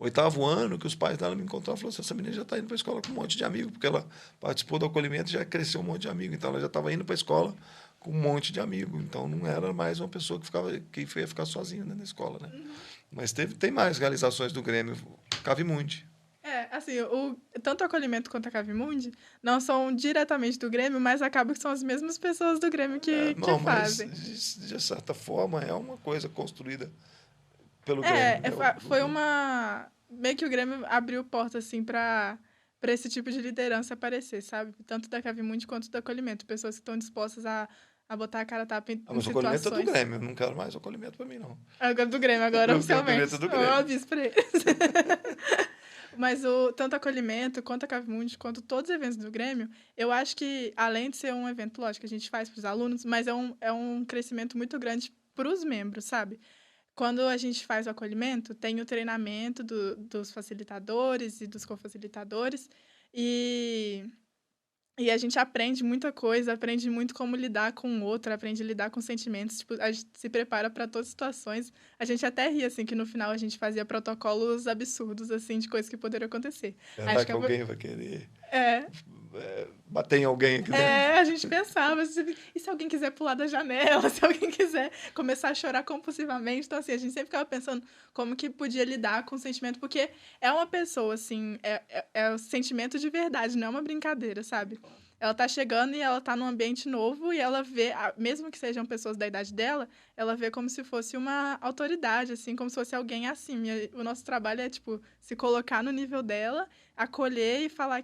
8º ano que os pais dela me encontraram e falaram assim, essa menina já está indo para a escola com um monte de amigos, porque ela participou do acolhimento e já cresceu um monte de amigos. Então ela já estava indo para a escola com um monte de amigos. Então não era mais uma pessoa que ia ficar sozinha, né, na escola, né? Mas tem mais realizações do Grêmio. Cavimundi. Assim, tanto o acolhimento quanto a Cavimundi não são diretamente do Grêmio, mas acaba que são as mesmas pessoas do Grêmio que Não, mas fazem. de certa forma é uma coisa construída pelo Grêmio, né? Foi uma... Meio que o Grêmio abriu porta, assim, para esse tipo de liderança aparecer, sabe? Tanto da Cavimundi quanto do acolhimento. Pessoas que estão dispostas a botar a cara a tapa em Mas o acolhimento é do situações... Grêmio, eu não quero mais o acolhimento para mim, não. Agora do Grêmio, agora O acolhimento oficialmente. é do Eu Grêmio. aviso pra eles. Mas tanto acolhimento, quanto a Cavimundi, quanto todos os eventos do Grêmio, eu acho que, além de ser um evento, lógico, que a gente faz para os alunos, mas é um crescimento muito grande para os membros, sabe? Quando a gente faz o acolhimento, tem o treinamento dos facilitadores e dos cofacilitadores, e e a gente aprende muita coisa, aprende muito como lidar com o outro, aprende a lidar com sentimentos. Tipo, a gente se prepara para todas as situações. A gente até ria, assim, que no final a gente fazia protocolos absurdos, assim, de coisas que poderiam acontecer. Será Acho que que alguém vai querer é, bater em alguém aqui dentro? a gente pensava, assim, e se alguém quiser pular da janela, se alguém quiser começar a chorar compulsivamente? Então, assim, a gente sempre ficava pensando como que podia lidar com o sentimento, porque é uma pessoa, assim, é o sentimento de verdade, não é uma brincadeira, sabe? Ela tá chegando e ela tá num ambiente novo e ela vê, mesmo que sejam pessoas da idade dela, ela vê como se fosse uma autoridade, assim, como se fosse alguém acima. E o nosso trabalho é, tipo, se colocar no nível dela, acolher e falar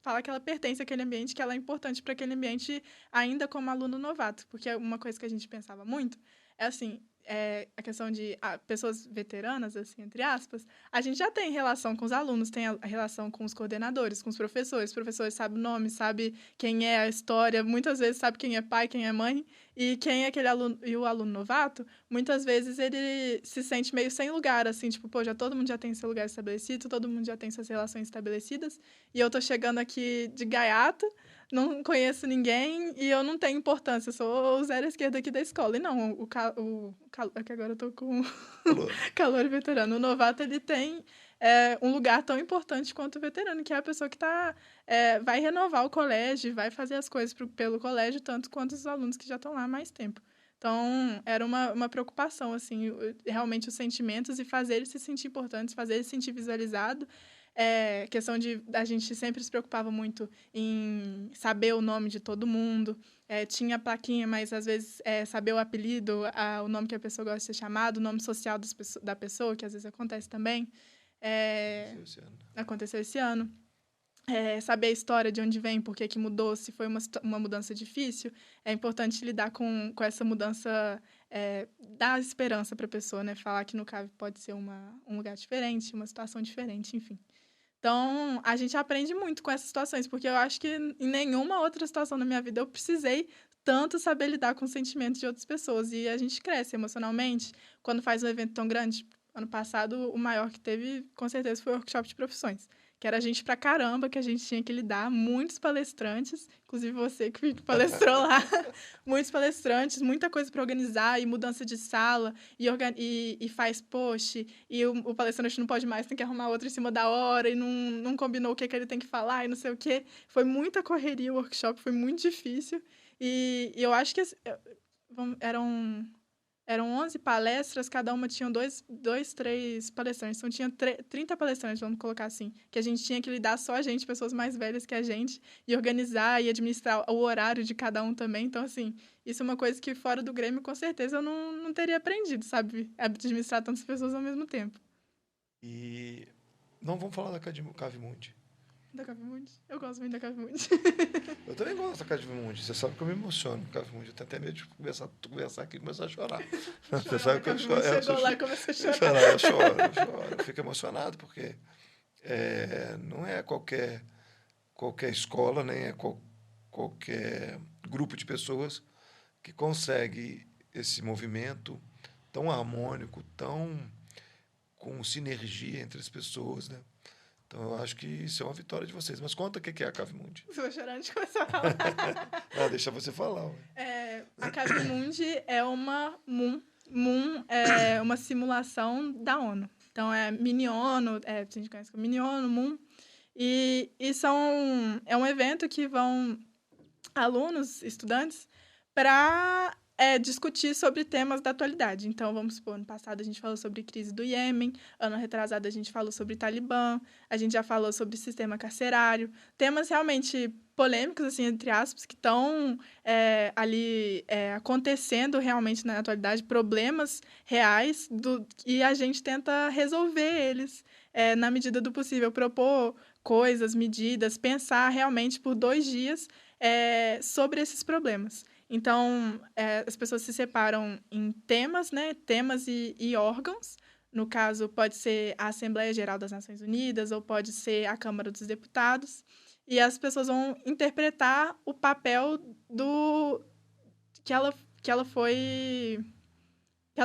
falar que ela pertence àquele ambiente, que ela é importante para aquele ambiente ainda como aluno novato. Porque uma coisa que a gente pensava muito é assim, a questão de pessoas veteranas, assim, entre aspas, a gente já tem relação com os alunos, tem a relação com os coordenadores, com os professores sabem o nome, sabe quem é a história, muitas vezes sabe quem é pai, quem é mãe, e quem é aquele aluno, e o aluno novato, muitas vezes ele se sente meio sem lugar, assim, tipo, pô, todo mundo já tem seu lugar estabelecido, todo mundo já tem suas relações estabelecidas, e eu tô chegando aqui de gaiato, não conheço ninguém e eu não tenho importância, eu sou o zero à esquerda aqui da escola. E não, é que agora eu tô com Falou. calor veterano. O novato, ele tem um lugar tão importante quanto o veterano, que é a pessoa que vai renovar o colégio, vai fazer as coisas pelo colégio, tanto quanto os alunos que já estão lá há mais tempo. Então, era uma preocupação, assim, realmente os sentimentos e fazer eles se sentir importantes, fazer eles se sentir visualizado. Questão de a gente sempre se preocupava muito em saber o nome de todo mundo. Tinha plaquinha, mas às vezes saber o apelido, o nome que a pessoa gosta de ser chamado, o nome social da pessoa, que às vezes acontece também. Aconteceu esse ano. Saber a história de onde vem, por que mudou, se foi uma mudança difícil. É importante lidar com essa mudança, dar esperança para a pessoa, né? Falar que no CAV pode ser um lugar diferente, uma situação diferente, enfim. Então, a gente aprende muito com essas situações, porque eu acho que em nenhuma outra situação da minha vida eu precisei tanto saber lidar com os sentimentos de outras pessoas. E a gente cresce emocionalmente quando faz um evento tão grande. Ano passado, o maior que teve, com certeza, foi o workshop de profissões, que era gente pra caramba que a gente tinha que lidar, muitos palestrantes, inclusive você que palestrou lá, muitos palestrantes, muita coisa para organizar, e mudança de sala, e faz post, e o palestrante não pode mais, tem que arrumar outro em cima da hora, e não combinou o que ele tem que falar, e não sei o quê. Foi muita correria o workshop, foi muito difícil, e eu acho que eram 11 palestras, cada uma tinha três palestrantes. Então, tinha 30 palestrantes, vamos colocar assim. Que a gente tinha que lidar só a gente, pessoas mais velhas que a gente, e organizar e administrar o horário de cada um também. Então, assim, isso é uma coisa que fora do Grêmio, com certeza, eu não teria aprendido, sabe? Administrar tantas pessoas ao mesmo tempo. E não vamos falar da Cavimundi. Da Cavimundi? Eu gosto muito da Cavimundi. Eu também gosto da Cavimundi. Você sabe que eu me emociono com Cavimundi. Eu tenho até medo de conversar aqui e começar a chorar. Você sabe que eu choro. Chegou lá e começou a chorar. Eu choro. Eu fico emocionado porque não é qualquer escola, nem é qualquer grupo de pessoas que consegue esse movimento tão harmônico, tão com sinergia entre as pessoas, né? Então, eu acho que isso é uma vitória de vocês. Mas conta o que é a Cavimundi. Vou chorar antes de começar a falar. Deixa você falar. A Cavimundi é uma Moon é uma simulação da ONU. Então, é mini ONU, a gente conhece como mini ONU, Moon. E é um evento que vão alunos, estudantes, para discutir sobre temas da atualidade. Então, vamos supor, ano passado a gente falou sobre crise do Iêmen, ano retrasado a gente falou sobre Talibã, a gente já falou sobre sistema carcerário, temas realmente polêmicos, assim, entre aspas, que estão ali acontecendo realmente na atualidade, problemas reais, e a gente tenta resolver eles na medida do possível, propor coisas, medidas, pensar realmente por 2 dias sobre esses problemas. Então, as pessoas se separam em temas, né? Temas e órgãos. No caso, pode ser a Assembleia Geral das Nações Unidas ou pode ser a Câmara dos Deputados. E as pessoas vão interpretar o papel que ela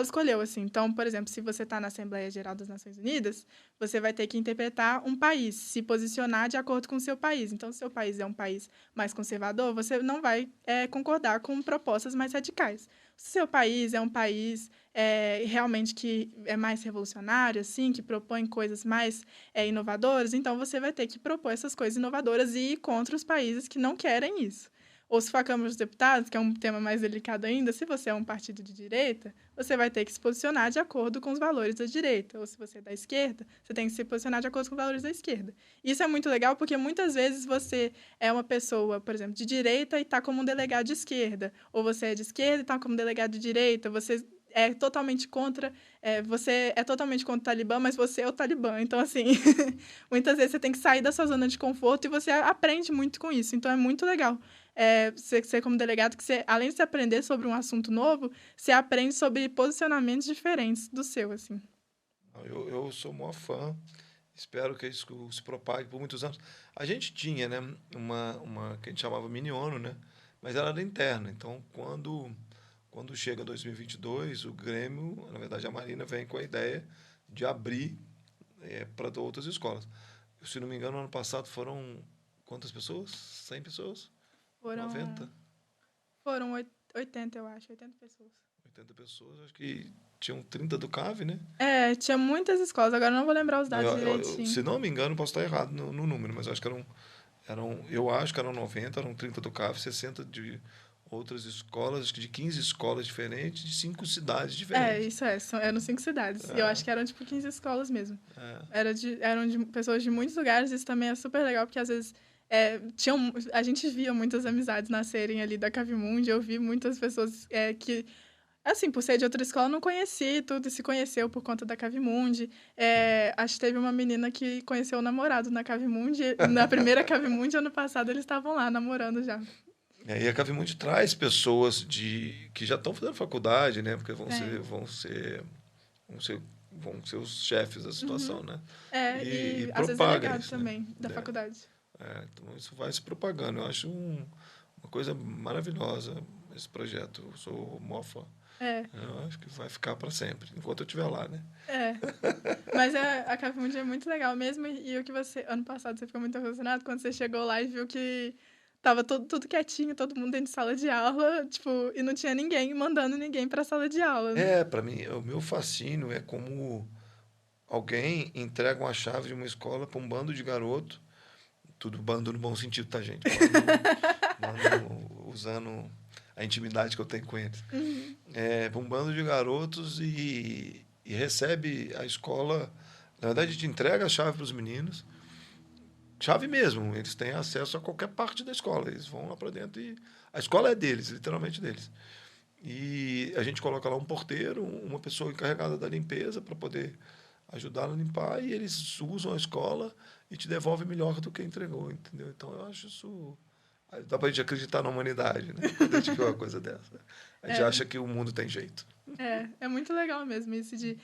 escolheu, assim. Então, por exemplo, se você está na Assembleia Geral das Nações Unidas, você vai ter que interpretar um país, se posicionar de acordo com o seu país. Então, se o seu país é um país mais conservador, você não vai concordar com propostas mais radicais. Se o seu país é um país realmente que é mais revolucionário, assim, que propõe coisas mais inovadoras, então você vai ter que propor essas coisas inovadoras e ir contra os países que não querem isso. Ou se for a Câmara dos Deputados, que é um tema mais delicado ainda, se você é um partido de direita, você vai ter que se posicionar de acordo com os valores da direita. Ou se você é da esquerda, você tem que se posicionar de acordo com os valores da esquerda. Isso é muito legal porque muitas vezes você é uma pessoa, por exemplo, de direita e está como um delegado de esquerda. Ou você é de esquerda e está como delegado de direita. Você é totalmente contra o Talibã, mas você é o Talibã. Então, assim, muitas vezes você tem que sair da sua zona de conforto e você aprende muito com isso. Então, é muito legal. Você como delegado, que você, além de você aprender sobre um assunto novo, você aprende sobre posicionamentos diferentes do seu, assim. Eu sou o maior fã, espero que isso se propague por muitos anos. A gente tinha, né, uma que a gente chamava mini ONU, né, mas ela era interna. Então, quando chega 2022, o Grêmio, na verdade a Marina, vem com a ideia de abrir para outras escolas. Se não me engano, no ano passado foram quantas pessoas? 100 pessoas? 90? Foram 80, eu acho, 80 pessoas. 80 pessoas, acho que tinham 30 do CAV, né? Tinha muitas escolas, agora eu não vou lembrar os dados direitinho. Se não me engano, posso estar errado no número, mas acho que eu acho que eram 90, eram 30 do CAV, 60 de outras escolas, acho que de 15 escolas diferentes, de 5 cidades diferentes. Eram 5 cidades. Eu acho que eram, 15 escolas mesmo. Eram de pessoas de muitos lugares, isso também é super legal, porque às vezes a gente via muitas amizades nascerem ali da Cavimundi, eu vi muitas pessoas que, assim, por ser de outra escola, não conhecia tudo, e se conheceu por conta da Cavimundi. Acho que teve uma menina que conheceu o namorado na Cavimundi, na primeira Cavimundi, ano passado, eles estavam lá namorando já. E a Cavimundi traz pessoas que já estão fazendo faculdade, né? Porque vão ser os chefes da situação, né? E às vezes delegado isso, também, né? Da faculdade. Então, isso vai se propagando. Eu acho uma coisa maravilhosa esse projeto. Eu sou o maior fã. É, Eu acho que vai ficar para sempre, enquanto eu estiver lá, né? é. Mas a Capimundi é muito legal mesmo. E o que você... Ano passado você ficou muito emocionado quando você chegou lá e viu que tava tudo quietinho, todo mundo dentro de sala de aula, tipo, e não tinha ninguém mandando ninguém pra sala de aula, né? Para mim, o meu fascínio é como alguém entrega uma chave de uma escola para um bando de garoto, tudo bando no bom sentido, tá, gente? Bando usando a intimidade que eu tenho com eles. Uhum. Para um bando de garotos e recebe a escola. Na verdade, a gente entrega a chave para os meninos, chave mesmo, eles têm acesso a qualquer parte da escola, eles vão lá para dentro e a escola é deles, literalmente deles. E a gente coloca lá um porteiro, uma pessoa encarregada da limpeza para poder ajudar a limpar e eles usam a escola e te devolvem melhor do que entregou, entendeu? Então eu acho isso. Dá pra gente acreditar na humanidade, né? Quando a gente vê uma coisa dessa. A gente É, acha que o mundo tem jeito. é muito legal mesmo isso de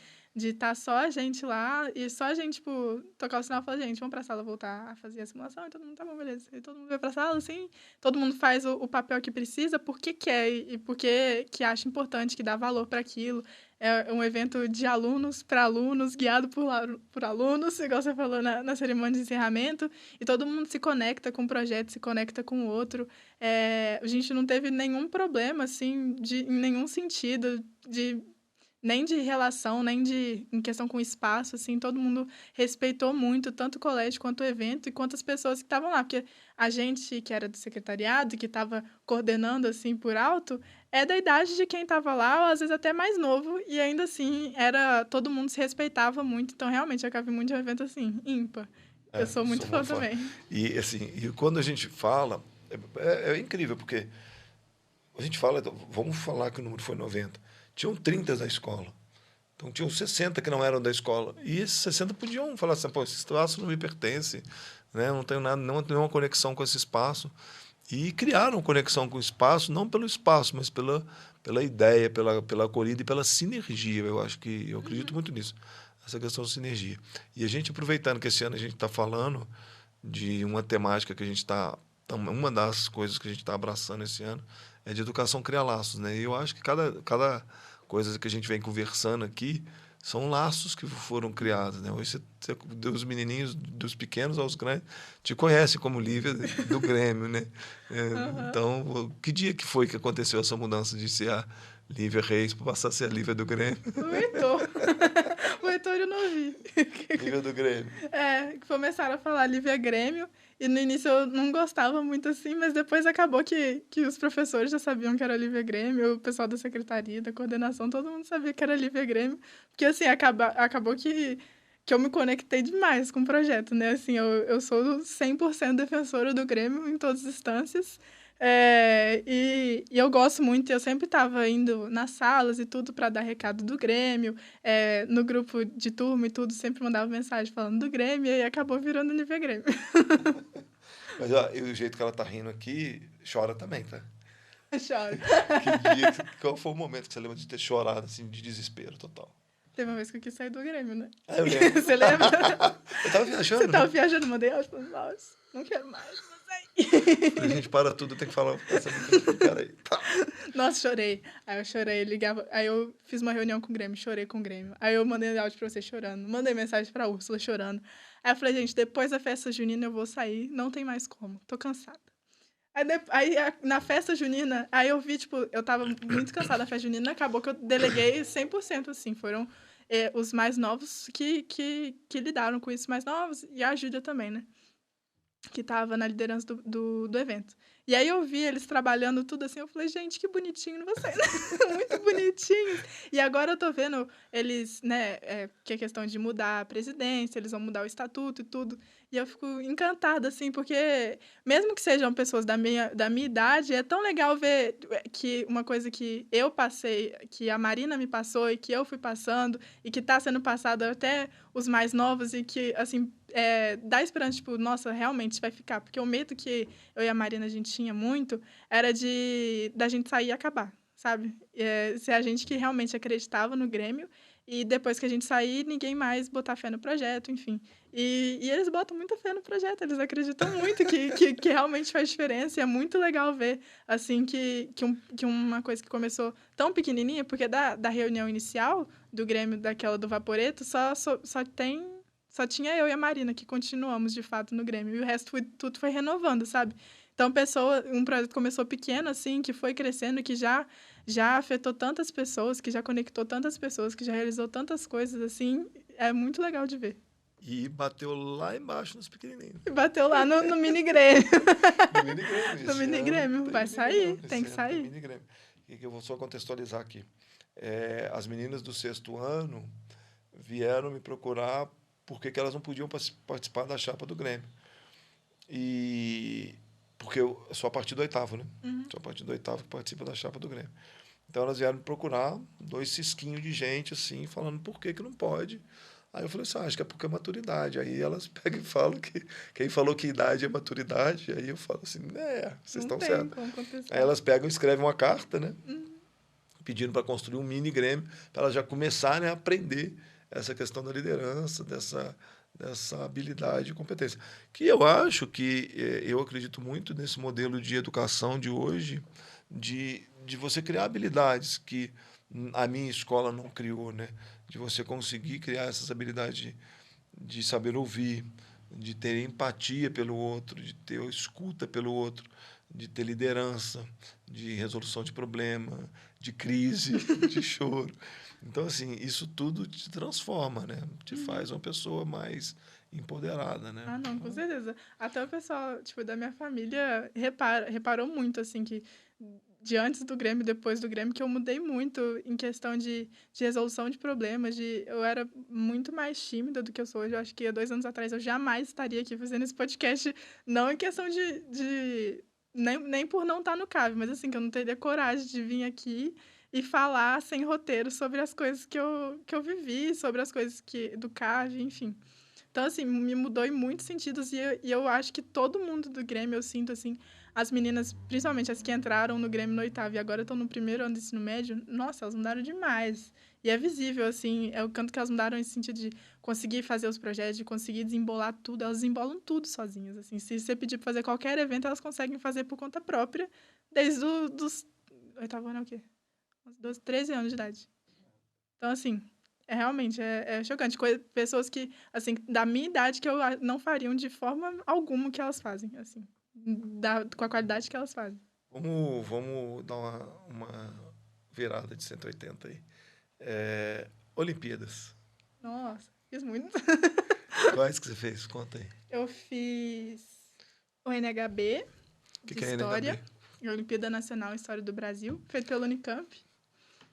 estar só a gente lá e só a gente, tipo, tocar o sinal e falar, gente, vamos pra sala voltar a fazer a simulação e todo mundo tá bom, beleza. E todo mundo vai pra sala, assim, todo mundo faz o papel que precisa, porque quer e porque que acha importante, que dá valor para aquilo. É um evento de alunos para alunos, guiado por alunos, igual você falou na cerimônia de encerramento, e todo mundo se conecta com o projeto, se conecta com o outro. A gente não teve nenhum problema, assim, em nenhum sentido, nem de relação, nem em questão com espaço, assim, todo mundo respeitou muito, tanto o colégio quanto o evento e quanto as pessoas que estavam lá, porque a gente que era do secretariado, que estava coordenando, assim, por alto, é da idade de quem estava lá, ou às vezes até mais novo, e ainda assim, todo mundo se respeitava muito, então realmente a Cavimundi é um evento, assim, ímpar. Eu sou muito Sou fã uma fã. também. E assim, e quando a gente fala, é incrível, porque a gente fala, vamos falar que o número foi 90. Tinham 30 da escola. Então tinham 60 que não eram da escola. E esses 60 podiam falar assim, pô, esse espaço não me pertence, né? Não tenho nada, não tenho nenhuma conexão com esse espaço. E criaram conexão com o espaço, não pelo espaço, mas pela ideia, pela acolhida e pela sinergia. Eu acredito muito nisso, essa questão de sinergia. E a gente, aproveitando que esse ano a gente está falando de uma temática que a gente está... Uma das coisas que a gente está abraçando esse ano é de educação criar laços, né? E eu acho que cada coisa que a gente vem conversando aqui são laços que foram criados, né? Hoje dos menininhos, dos pequenos aos grandes, te conhecem como Lívia do Grêmio, né? Uhum. Então, que dia que foi que aconteceu essa mudança de ser a Lívia Reis para passar a ser a Lívia do Grêmio? O Heitor. O Heitor eu não vi. Lívia do Grêmio. Começaram a falar Lívia Grêmio, e no início eu não gostava muito assim, mas depois acabou que os professores já sabiam que era Lívia Grêmio, o pessoal da secretaria, da coordenação, todo mundo sabia que era Lívia Grêmio, porque assim, acabou que eu me conectei demais com o projeto, né? Assim, eu sou 100% defensora do Grêmio em todas as instâncias. E eu gosto muito, eu sempre estava indo nas salas e tudo para dar recado do Grêmio, no grupo de turma e tudo, sempre mandava mensagem falando do Grêmio e acabou virando Nivea Grêmio. Mas ó, e o jeito que ela tá rindo aqui, chora também, tá? Choro. Qual foi o momento que você lembra de ter chorado, assim, de desespero total? Teve uma vez que eu quis sair do Grêmio, né? Ah, eu lembro. Você lembra? Eu tava Você viajando, tava né? viajando, mandei áudio falando, nossa, não quero mais, vou sair. A gente para tudo, tem que falar. Peraí. Tá. Nossa, chorei. Aí eu chorei, ligava. Aí eu fiz uma reunião com o Grêmio, chorei com o Grêmio. Aí eu mandei áudio pra você chorando. Mandei mensagem pra Úrsula chorando. Aí eu falei, gente, depois da festa junina eu vou sair, não tem mais como, tô cansada. Na festa junina, aí eu vi, tipo, eu tava muito cansada da festa junina, acabou que eu deleguei 100%, assim, foram os mais novos que lidaram com isso, mais novos, e a Júlia também, né? Que tava na liderança do evento. E aí eu vi eles trabalhando tudo assim, eu falei, gente, que bonitinho vocês, muito bonitinhos. E agora eu tô vendo eles, né, que é questão de mudar a presidência, eles vão mudar o estatuto e tudo. E eu fico encantada, assim, porque mesmo que sejam pessoas da minha idade, é tão legal ver que uma coisa que eu passei, que a Marina me passou e que eu fui passando, e que tá sendo passado até os mais novos, e que, assim, dá esperança, tipo, nossa, realmente vai ficar. Porque o medo que eu e a Marina a gente tinha muito era da gente sair e acabar, sabe? Se a gente que realmente acreditava no Grêmio e depois que a gente sair, ninguém mais botar fé no projeto, enfim. E eles botam muita fé no projeto, eles acreditam muito que realmente faz diferença, e é muito legal ver, assim, que uma coisa que começou tão pequenininha, porque da reunião inicial do Grêmio, daquela do Vaporeto, só tinha eu e a Marina que continuamos, de fato, no Grêmio, e o resto tudo foi renovando, sabe? Então, um projeto começou pequeno, assim, que foi crescendo, que já afetou tantas pessoas, que já conectou tantas pessoas, que já realizou tantas coisas, assim, é muito legal de ver. E bateu lá embaixo nos pequenininhos. E bateu lá no mini Grêmio. No mini Grêmio. No mini Grêmio. Vai sair, tem que sair. Mini Grêmio. E que eu vou só contextualizar aqui. As meninas do 6º ano vieram me procurar porque que elas não podiam participar da chapa do Grêmio. E porque eu sou a partir do 8º, né? Sou a partir do 8º que participa da chapa do Grêmio. Então elas vieram me procurar, 2 cisquinhos de gente, assim, falando por que não pode. Aí eu falei assim, acho que é porque é maturidade. Aí elas pegam e falam que quem falou que idade é maturidade, aí eu falo assim, vocês estão certos. Aí elas pegam e escrevem uma carta, né? Pedindo para construir um mini Grêmio, para elas já começarem a aprender essa questão da liderança, dessa habilidade e competência. Que eu acho que, eu acredito muito nesse modelo de educação de hoje, de você criar habilidades que a minha escola não criou, né? De você conseguir criar essas habilidades de saber ouvir, de ter empatia pelo outro, de ter escuta pelo outro, de ter liderança, de resolução de problema, de crise, de choro. Então, assim, isso tudo te transforma, né? Te faz uma pessoa mais empoderada, né? Ah, não, com certeza. Até o pessoal, tipo, da minha família reparou muito, assim, que de antes do Grêmio e depois do Grêmio, que eu mudei muito em questão de resolução de problemas, eu era muito mais tímida do que eu sou hoje. Eu acho que há 2 anos atrás eu jamais estaria aqui fazendo esse podcast, não em questão nem por não estar no CAV, mas assim, que eu não teria coragem de vir aqui e falar sem roteiro sobre as coisas que eu vivi, sobre as coisas do CAV, enfim. Então, assim, me mudou em muitos sentidos e eu acho que todo mundo do Grêmio, eu sinto, assim, as meninas, principalmente as que entraram no Grêmio no 8º e agora estão no 1º ano do ensino médio, nossa, elas mudaram demais. E é visível, assim, é o quanto que elas mudaram nesse sentido de conseguir fazer os projetos, de conseguir desembolar tudo, elas desembolam tudo sozinhas, assim. Se você pedir para fazer qualquer evento, elas conseguem fazer por conta própria, desde dos 8º ano é o quê? Dos 13 anos de idade. Então, assim, realmente é chocante. Pessoas que, assim, da minha idade, que eu não fariam de forma alguma o que elas fazem, assim, com a qualidade que elas fazem. Vamos dar uma virada de 180 aí. Olimpíadas. Nossa, fiz muito. Quais que você fez? Conta aí. Eu fiz o NHB, Que de é História, NHB? Olimpíada Nacional História do Brasil, feito pelo Unicamp.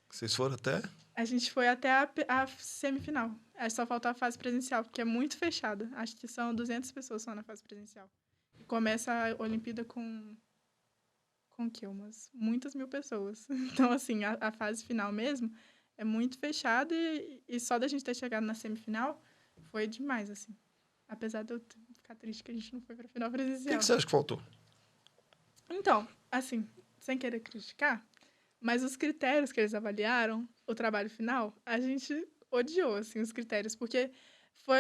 Vocês foram até? A gente foi até a semifinal. Só faltou a fase presencial, porque é muito fechada. Acho que são 200 pessoas só na fase presencial. E começa a Olimpíada com o quê? Muitas mil pessoas. Então, assim, a fase final mesmo é muito fechada e só da gente ter chegado na semifinal foi demais, assim. Apesar de eu ficar triste que a gente não foi pra final presencial. O que você acha que faltou? Então, assim, sem querer criticar, mas os critérios que eles avaliaram, o trabalho final, a gente odiou, assim, os critérios, porque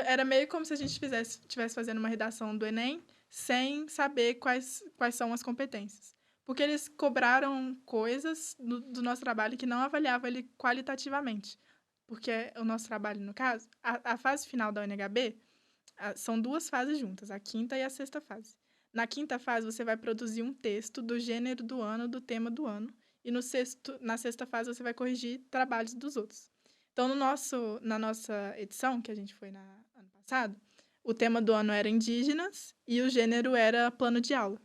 era meio como se a gente estivesse fazendo uma redação do Enem sem saber quais são as competências. Porque eles cobraram coisas do nosso trabalho que não avaliavam ele qualitativamente. Porque o nosso trabalho, no caso, a fase final da UNHB, são 2 fases juntas, a 5ª e a 6ª fase. Na 5ª fase, você vai produzir um texto do gênero do ano, do tema do ano, e na 6ª fase você vai corrigir trabalhos dos outros. Então, na nossa edição, que a gente foi ano passado, o tema do ano era indígenas e o gênero era plano de aula.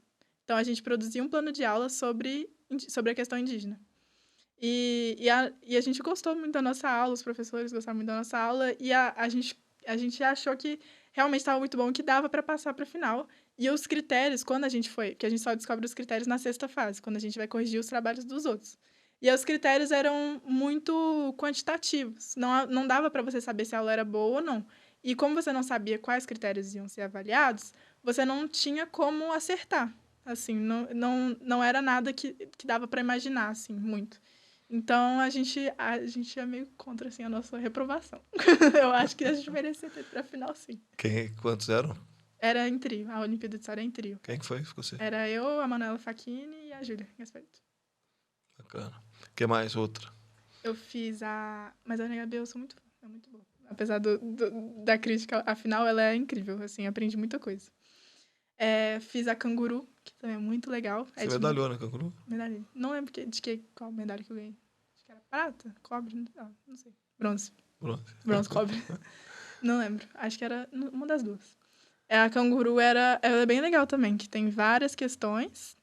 Então, a gente produzia um plano de aula sobre a questão indígena. E a gente gostou muito da nossa aula, os professores gostaram muito da nossa aula, e a gente achou que realmente estava muito bom, que dava para passar para a final. E os critérios, quando a gente foi, que a gente só descobre os critérios na 6ª fase, quando a gente vai corrigir os trabalhos dos outros. E aí os critérios eram muito quantitativos, não dava para você saber se a aula era boa ou não. E como você não sabia quais critérios iam ser avaliados, você não tinha como acertar. Assim, não era nada que dava para imaginar, assim, muito. Então, a gente é meio contra, assim, a nossa reprovação. Eu acho que a gente merecia ter ido pra final, sim. Quantos eram? Era em trio, a Olimpíada de História é em trio. Quem que foi? Ficou você? Era eu, a Manuela Facchini e a Júlia Gasparito. Bacana. Que mais? Outra? Eu fiz a... Mas a NHB eu sou muito fã, é muito boa. Apesar da crítica, afinal, ela é incrível, assim, aprendi muita coisa. Fiz a Canguru, que também é muito legal. Você medalhou na Canguru? Medalha. Não lembro qual medalha que eu ganhei. Acho que era prata, cobre, não sei. Bronze. Pronto. Bronze, cobre. Não lembro. Acho que era uma das duas. A Canguru ela é bem legal também, que tem várias questões.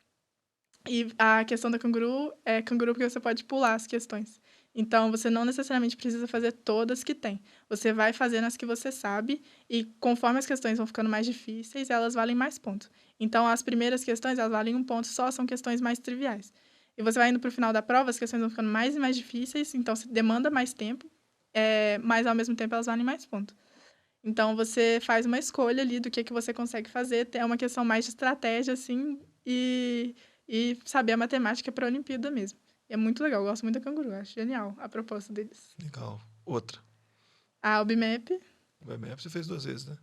E a questão da Canguru é Canguru porque você pode pular as questões. Então, você não necessariamente precisa fazer todas que tem. Você vai fazendo as que você sabe e conforme as questões vão ficando mais difíceis, elas valem mais pontos. Então, as primeiras questões, elas valem 1 ponto só, são questões mais triviais. E você vai indo para o final da prova, as questões vão ficando mais e mais difíceis, então você demanda mais tempo, mas ao mesmo tempo elas valem mais pontos. Então, você faz uma escolha ali do que você consegue fazer. É uma questão mais de estratégia, assim, e saber a matemática para a Olimpíada mesmo. É muito legal, eu gosto muito da Canguru, acho genial a proposta deles. Legal. Outra? A OBMAP, O BMF você fez 2 vezes, né?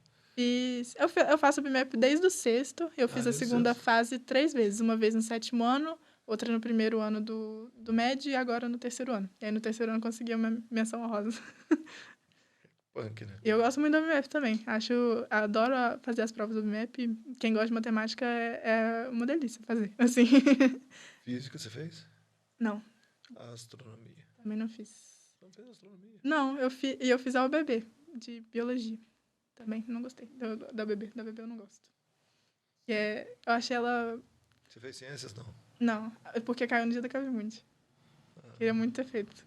eu faço o BMAP desde o sexto, eu fiz a desde o segunda sexto. fase 3 vezes, uma vez no 7º ano, outra no 1º ano do médio e agora no 3º ano. E aí no 3º ano consegui uma menção honrosa. Punk, né? Eu gosto muito do BMAP também. Adoro fazer as provas do BMAP. Quem gosta de matemática é uma delícia fazer, assim. Física você fez? Não, Astronomia. também não fiz. Não fez astronomia? Não, eu fiz a UBB, de biologia. Também não gostei da UBB. Da UBB eu não gosto. Eu achei ela... Você fez ciências, não? Não, porque caiu no dia da Cavimundi. Queria muito ter feito.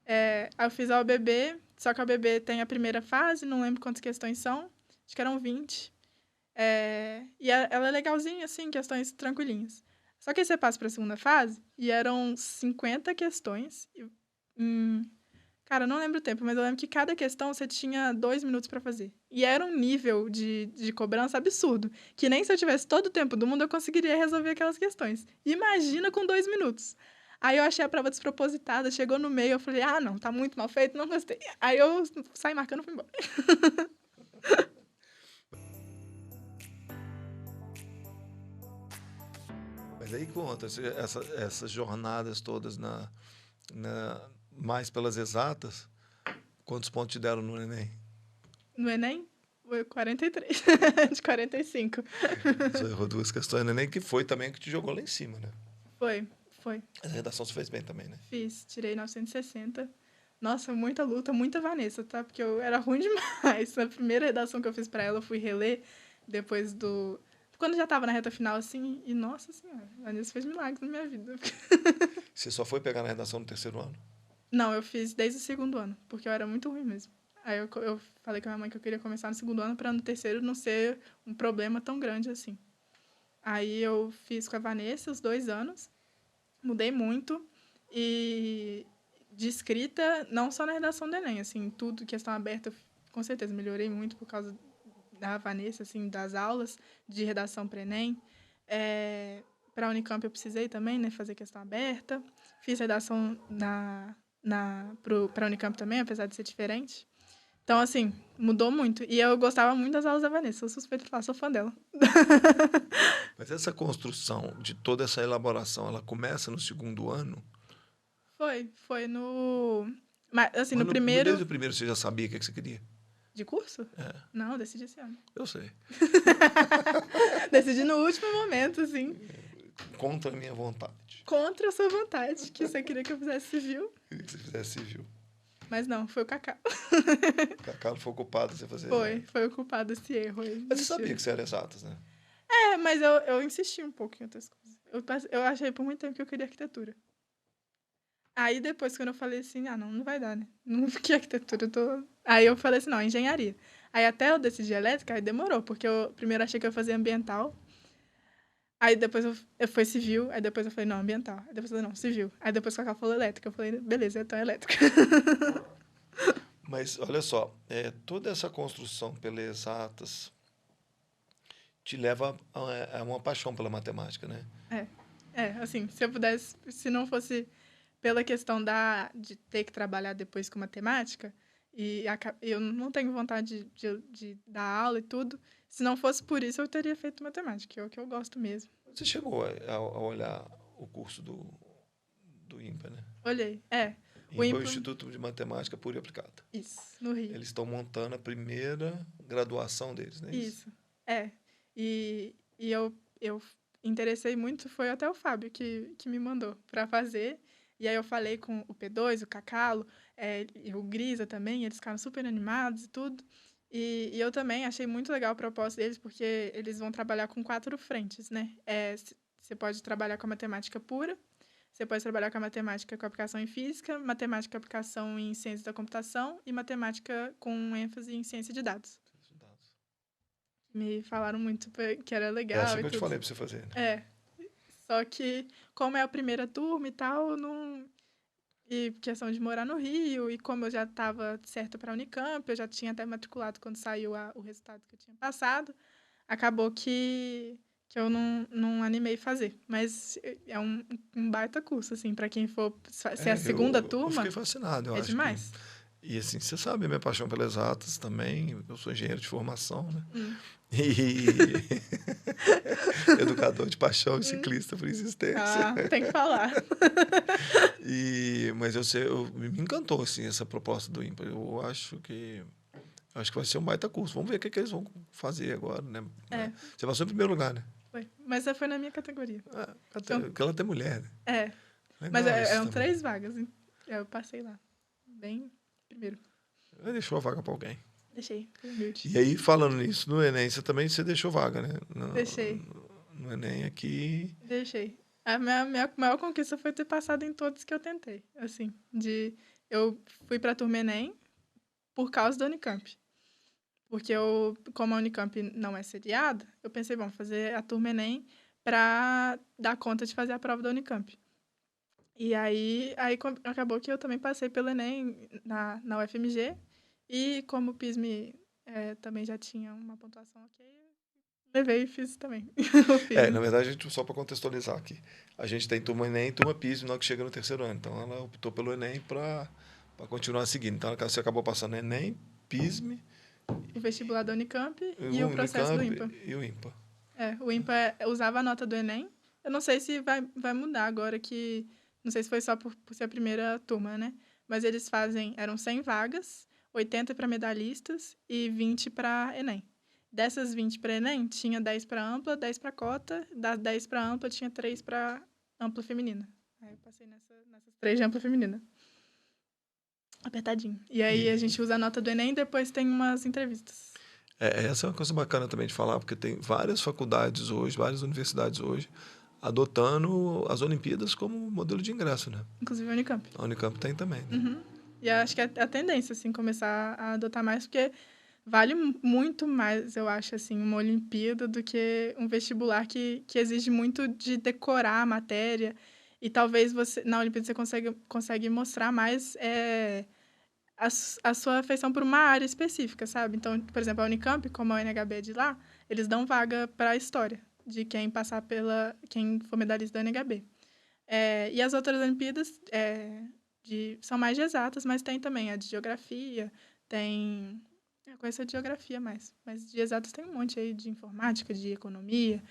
Aí eu fiz a UBB, só que a UBB tem a primeira fase, não lembro quantas questões são. Acho que eram 20. E ela é legalzinha, assim, questões tranquilinhas. Só que aí você passa para a segunda fase e eram 50 questões. Cara, eu não lembro o tempo, mas eu lembro que cada questão você tinha 2 minutos para fazer. E era um nível de cobrança absurdo, que nem se eu tivesse todo o tempo do mundo eu conseguiria resolver aquelas questões. Imagina com 2 minutos. Aí eu achei a prova despropositada, chegou no meio, eu falei, não, tá muito mal feito, não gostei. Aí eu saí marcando e fui embora. Mas aí conta, essas jornadas todas mais pelas exatas, quantos pontos te deram no Enem? No Enem, foi 43, de 45. Você errou 2 questões no Enem, que foi também que te jogou lá em cima, né? Foi. Mas a redação você fez bem também, né? Fiz, tirei 960. Nossa, muita luta, muita Vanessa, tá? Porque eu era ruim demais. Na primeira redação que eu fiz pra ela, eu fui reler depois do... Quando já tava na reta final, assim, e nossa senhora, a Vanessa fez milagres na minha vida. Você só foi pegar na redação no 3º ano? Não, eu fiz desde o 2º ano, porque eu era muito ruim mesmo. Aí eu falei com a minha mãe que eu queria começar no 2º ano pra no 3º não ser um problema tão grande assim. Aí eu fiz com a Vanessa os 2 anos, mudei muito e de escrita, não só na redação do Enem, assim, tudo, questão aberta, com certeza melhorei muito por causa da Vanessa, assim, das aulas de redação para Enem. Para a Unicamp eu precisei também, né, fazer questão aberta. Fiz redação para a Unicamp também, apesar de ser diferente. Então, assim, mudou muito. E eu gostava muito das aulas da Vanessa. Sou suspeita de falar, sou fã dela. Mas essa construção de toda essa elaboração, ela começa no 2º ano? Foi no... Mas, assim, Mas no primeiro... Desde o primeiro você já sabia o que você queria? De curso? Não, eu decidi esse ano. Eu sei. Decidi no último momento, assim. Contra a minha vontade. Contra a sua vontade, que você queria que eu fizesse civil. Queria que você fizesse civil. Mas não, foi o Cacau. O Cacau não foi o culpado de você fazer. Foi o culpado desse erro aí. Mas você sabia que você era exatas, né? Mas eu insisti um pouco em outras coisas. Eu achei por muito tempo que eu queria arquitetura. Aí depois, quando eu falei assim, não vai dar, né? Não fiquei arquitetura, Aí eu falei assim, não, engenharia. Aí até eu decidi elétrica, aí demorou, porque eu primeiro achei que eu ia fazer ambiental. Aí depois eu fui civil, aí depois eu falei, não, ambiental. Aí depois eu falei, não, civil. Aí depois o Cacau falou elétrica. Eu falei, beleza, então é elétrica. Mas, olha só, toda essa construção pelas exatas te leva a uma paixão pela matemática, né? Assim, se eu pudesse, se não fosse pela questão de ter que trabalhar depois com matemática, e eu não tenho vontade de dar aula e tudo. Se não fosse por isso, eu teria feito matemática, que é o que eu gosto mesmo. Você chegou a olhar o curso do IMPA, né? Olhei. O IMPA é o IMPA, Instituto de Matemática Pura e Aplicada. isso, no Rio. Eles estão montando a primeira graduação deles, não é isso? Isso. E eu interessei muito, foi até o Fábio que me mandou para fazer. E aí eu falei com o P2, o Cacalo, e o Grisa também, eles ficaram super animados e tudo. E eu também achei muito legal a proposta deles, porque eles vão trabalhar com 4 frentes, né? Você pode trabalhar com a matemática pura, você pode trabalhar com a matemática com aplicação em física, matemática com aplicação em ciência da computação e matemática com ênfase em ciência de dados. Me falaram muito que era legal Essa e que eu te tudo. falei para você fazer, né? Só que, como é a primeira turma e tal, não... E questão de morar no Rio, e como eu já estava certa para a Unicamp, eu já tinha até matriculado quando saiu o resultado que eu tinha passado, acabou que eu não animei fazer. Mas é um baita curso, assim, para quem for ser a segunda Eu turma, fiquei fascinado, eu é acho demais. E assim, você sabe a minha paixão pelas exatas também, eu sou engenheiro de formação, né? Hum. E educador de paixão e ciclista por insistência. Tem que falar. Mas me encantou assim, essa proposta do IMPA. Eu acho que vai ser um baita curso. Vamos ver o que eles vão fazer agora, né? Você passou em primeiro lugar, né? Foi. Mas foi na minha categoria. Porque ela tem mulher, né? Legal, Mas eram também. 3 vagas. Eu passei lá. Bem primeiro. Deixou a vaga para alguém. Deixei, foi humilde. E aí, falando nisso, no Enem, você deixou vaga, né? Deixei. No Enem aqui... Deixei. A minha maior conquista foi ter passado em todos que eu tentei. Assim, eu fui para a turma Enem por causa da Unicamp. Porque como a Unicamp não é sediada, eu pensei, vamos fazer a turma Enem para dar conta de fazer a prova da Unicamp. E aí acabou que eu também passei pelo Enem na UFMG. E como o PISME também já tinha uma pontuação ok, levei e fiz também. Na verdade, só para contextualizar aqui, a gente tem turma Enem e turma PISME na hora que chega no terceiro ano. Então, ela optou pelo Enem para continuar seguindo. Então, você acabou passando Enem, PISME... O vestibular da Unicamp e o processo do IMPA. E o IMPA. O IMPA usava a nota do Enem. Eu não sei se vai mudar agora que... Não sei se foi só por ser a primeira turma, né? Mas eles eram 100 vagas, 80 para medalhistas e 20 para Enem. Dessas 20 para Enem, tinha 10 para ampla, 10 para cota. Das 10 para ampla, tinha 3 para ampla feminina. Aí eu passei nessas 3 de ampla feminina. Apertadinho. E aí a gente usa a nota do Enem e depois tem umas entrevistas. Essa é uma coisa bacana também de falar, porque tem várias faculdades hoje, várias universidades hoje, adotando as Olimpíadas como modelo de ingresso, né? Inclusive a Unicamp. A Unicamp tem também, né? Uhum. E acho que é a tendência, assim, começar a adotar mais, porque vale muito mais, eu acho, assim, uma Olimpíada do que um vestibular que exige muito de decorar a matéria. E talvez na Olimpíada você consegue mostrar mais a sua afeição por uma área específica, sabe? Então, por exemplo, a Unicamp, como a UNHB é de lá, eles dão vaga para a história de quem passar quem for medalhista da UNHB. E as outras Olimpíadas são mais de exatas, mas tem também a de geografia, eu conheço a de geografia mais, mas de exatas tem um monte aí de informática, de economia,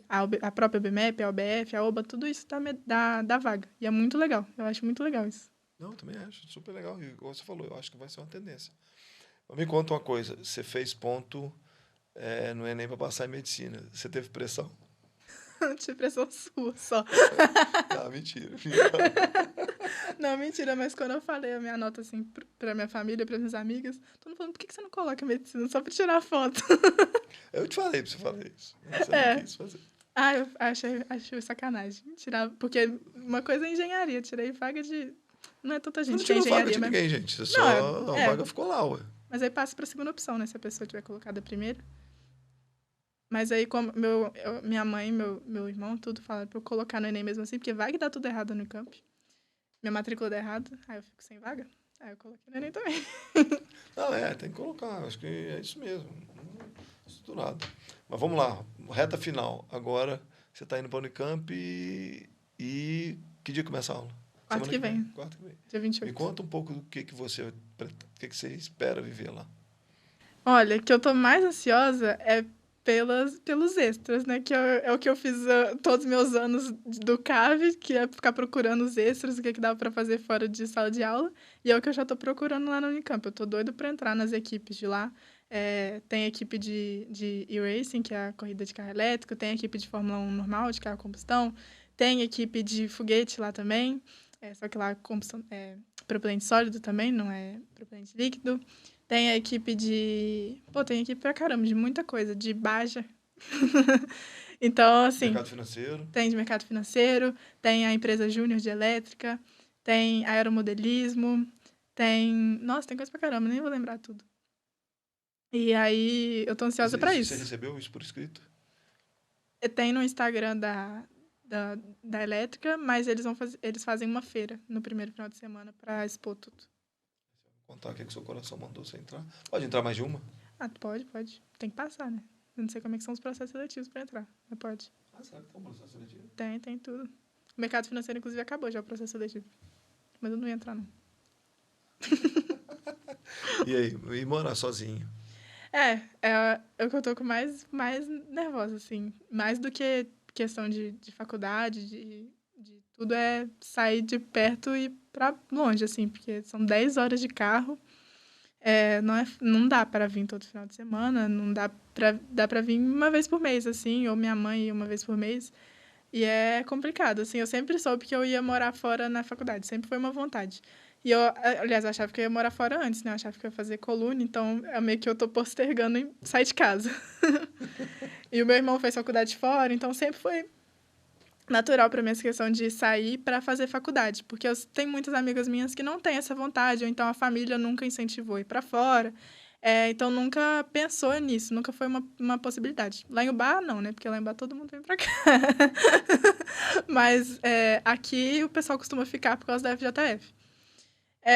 a própria BMEP, a OBF, a OBA, tudo isso dá vaga. E é muito legal, eu acho muito legal isso. Não, eu também acho super legal. E como você falou, eu acho que vai ser uma tendência. Mas me conta uma coisa, você fez ponto no Enem para passar em medicina. Você teve pressão? Não tive pressão sua só. Não, mentira. Não, mentira, mas quando eu falei a minha nota, assim, pra minha família, para minhas amigas, todo mundo falando, por que você não coloca medicina só pra tirar foto? Eu te falei pra você falar isso. Você não quis fazer. Eu achei sacanagem. Porque uma coisa é engenharia, tirei vaga de... Não é tanta gente que é engenharia, vaga de ninguém, gente. Você a vaga ficou lá, ué. Mas aí passa pra segunda opção, né? Se a pessoa tiver colocado a primeira. Mas aí, como minha mãe, meu irmão, tudo falaram pra eu colocar no Enem mesmo assim, porque vai que dá tudo errado no camp. Minha matrícula dá errado, aí eu fico sem vaga. Aí eu coloquei no Enem também. Não, tem que colocar. Acho que é isso mesmo. Não estudo nada. Mas vamos lá. Reta final. Agora, você tá indo pra Unicamp e que dia começa a aula? Quarta que vem. Quarta que vem. Dia Me 28. conta um pouco do que você espera viver lá. Olha, o que eu tô mais ansiosa é pelos extras, né? Que é o que eu fiz todos os meus anos do CAV, que é ficar procurando os extras, o que dava pra fazer fora de sala de aula. E é o que eu já tô procurando lá na Unicamp. Eu tô doido pra entrar nas equipes de lá. Tem equipe de e-racing, que é a corrida de carro elétrico. Tem equipe de Fórmula 1 normal, de carro a combustão. Tem equipe de foguete lá também. Só que lá combustão, propelente sólido também, não é propelente líquido. Tem a equipe de... Pô, tem equipe pra caramba, de muita coisa. De Baja. Então, assim... Mercado financeiro. Tem de mercado financeiro. Tem a empresa Júnior de elétrica. Tem aeromodelismo. Tem... Nossa, tem coisa pra caramba, nem vou lembrar tudo. E aí, eu tô ansiosa pra isso. Você recebeu isso por escrito? Tem no Instagram da elétrica, mas eles fazem uma feira no primeiro final de semana pra expor tudo. Contar o que seu coração mandou você entrar. Pode entrar mais de uma? Pode. Tem que passar, né? Eu não sei como é que são os processos seletivos pra entrar, mas pode. Será que tem um processo seletivo? Tem tudo. O mercado financeiro, inclusive, acabou já o processo seletivo. Mas eu não ia entrar, não. E aí? E morar sozinho? É o que eu tô com mais nervosa, assim. Mais do que questão de faculdade, de tudo, é sair de perto e ir pra longe, assim. Porque são 10 horas de carro. Não dá para vir todo final de semana, não dá pra vir uma vez por mês, assim. Ou minha mãe ir uma vez por mês. E é complicado, assim. Eu sempre soube que eu ia morar fora na faculdade. Sempre foi uma vontade. E eu, aliás, eu achava que eu ia morar fora antes, né? Eu achava que eu ia fazer coluna, então é meio que eu tô postergando em sair de casa. E o meu irmão fez faculdade fora, então sempre foi natural para mim essa questão de sair para fazer faculdade. Porque eu tenho muitas amigas minhas que não têm essa vontade, ou então a família nunca incentivou a ir para fora. Então nunca pensou nisso, nunca foi uma possibilidade. Lá em Ubá, não, né? Porque lá em Ubá todo mundo vem pra cá. Mas aqui o pessoal costuma ficar por causa da FJF.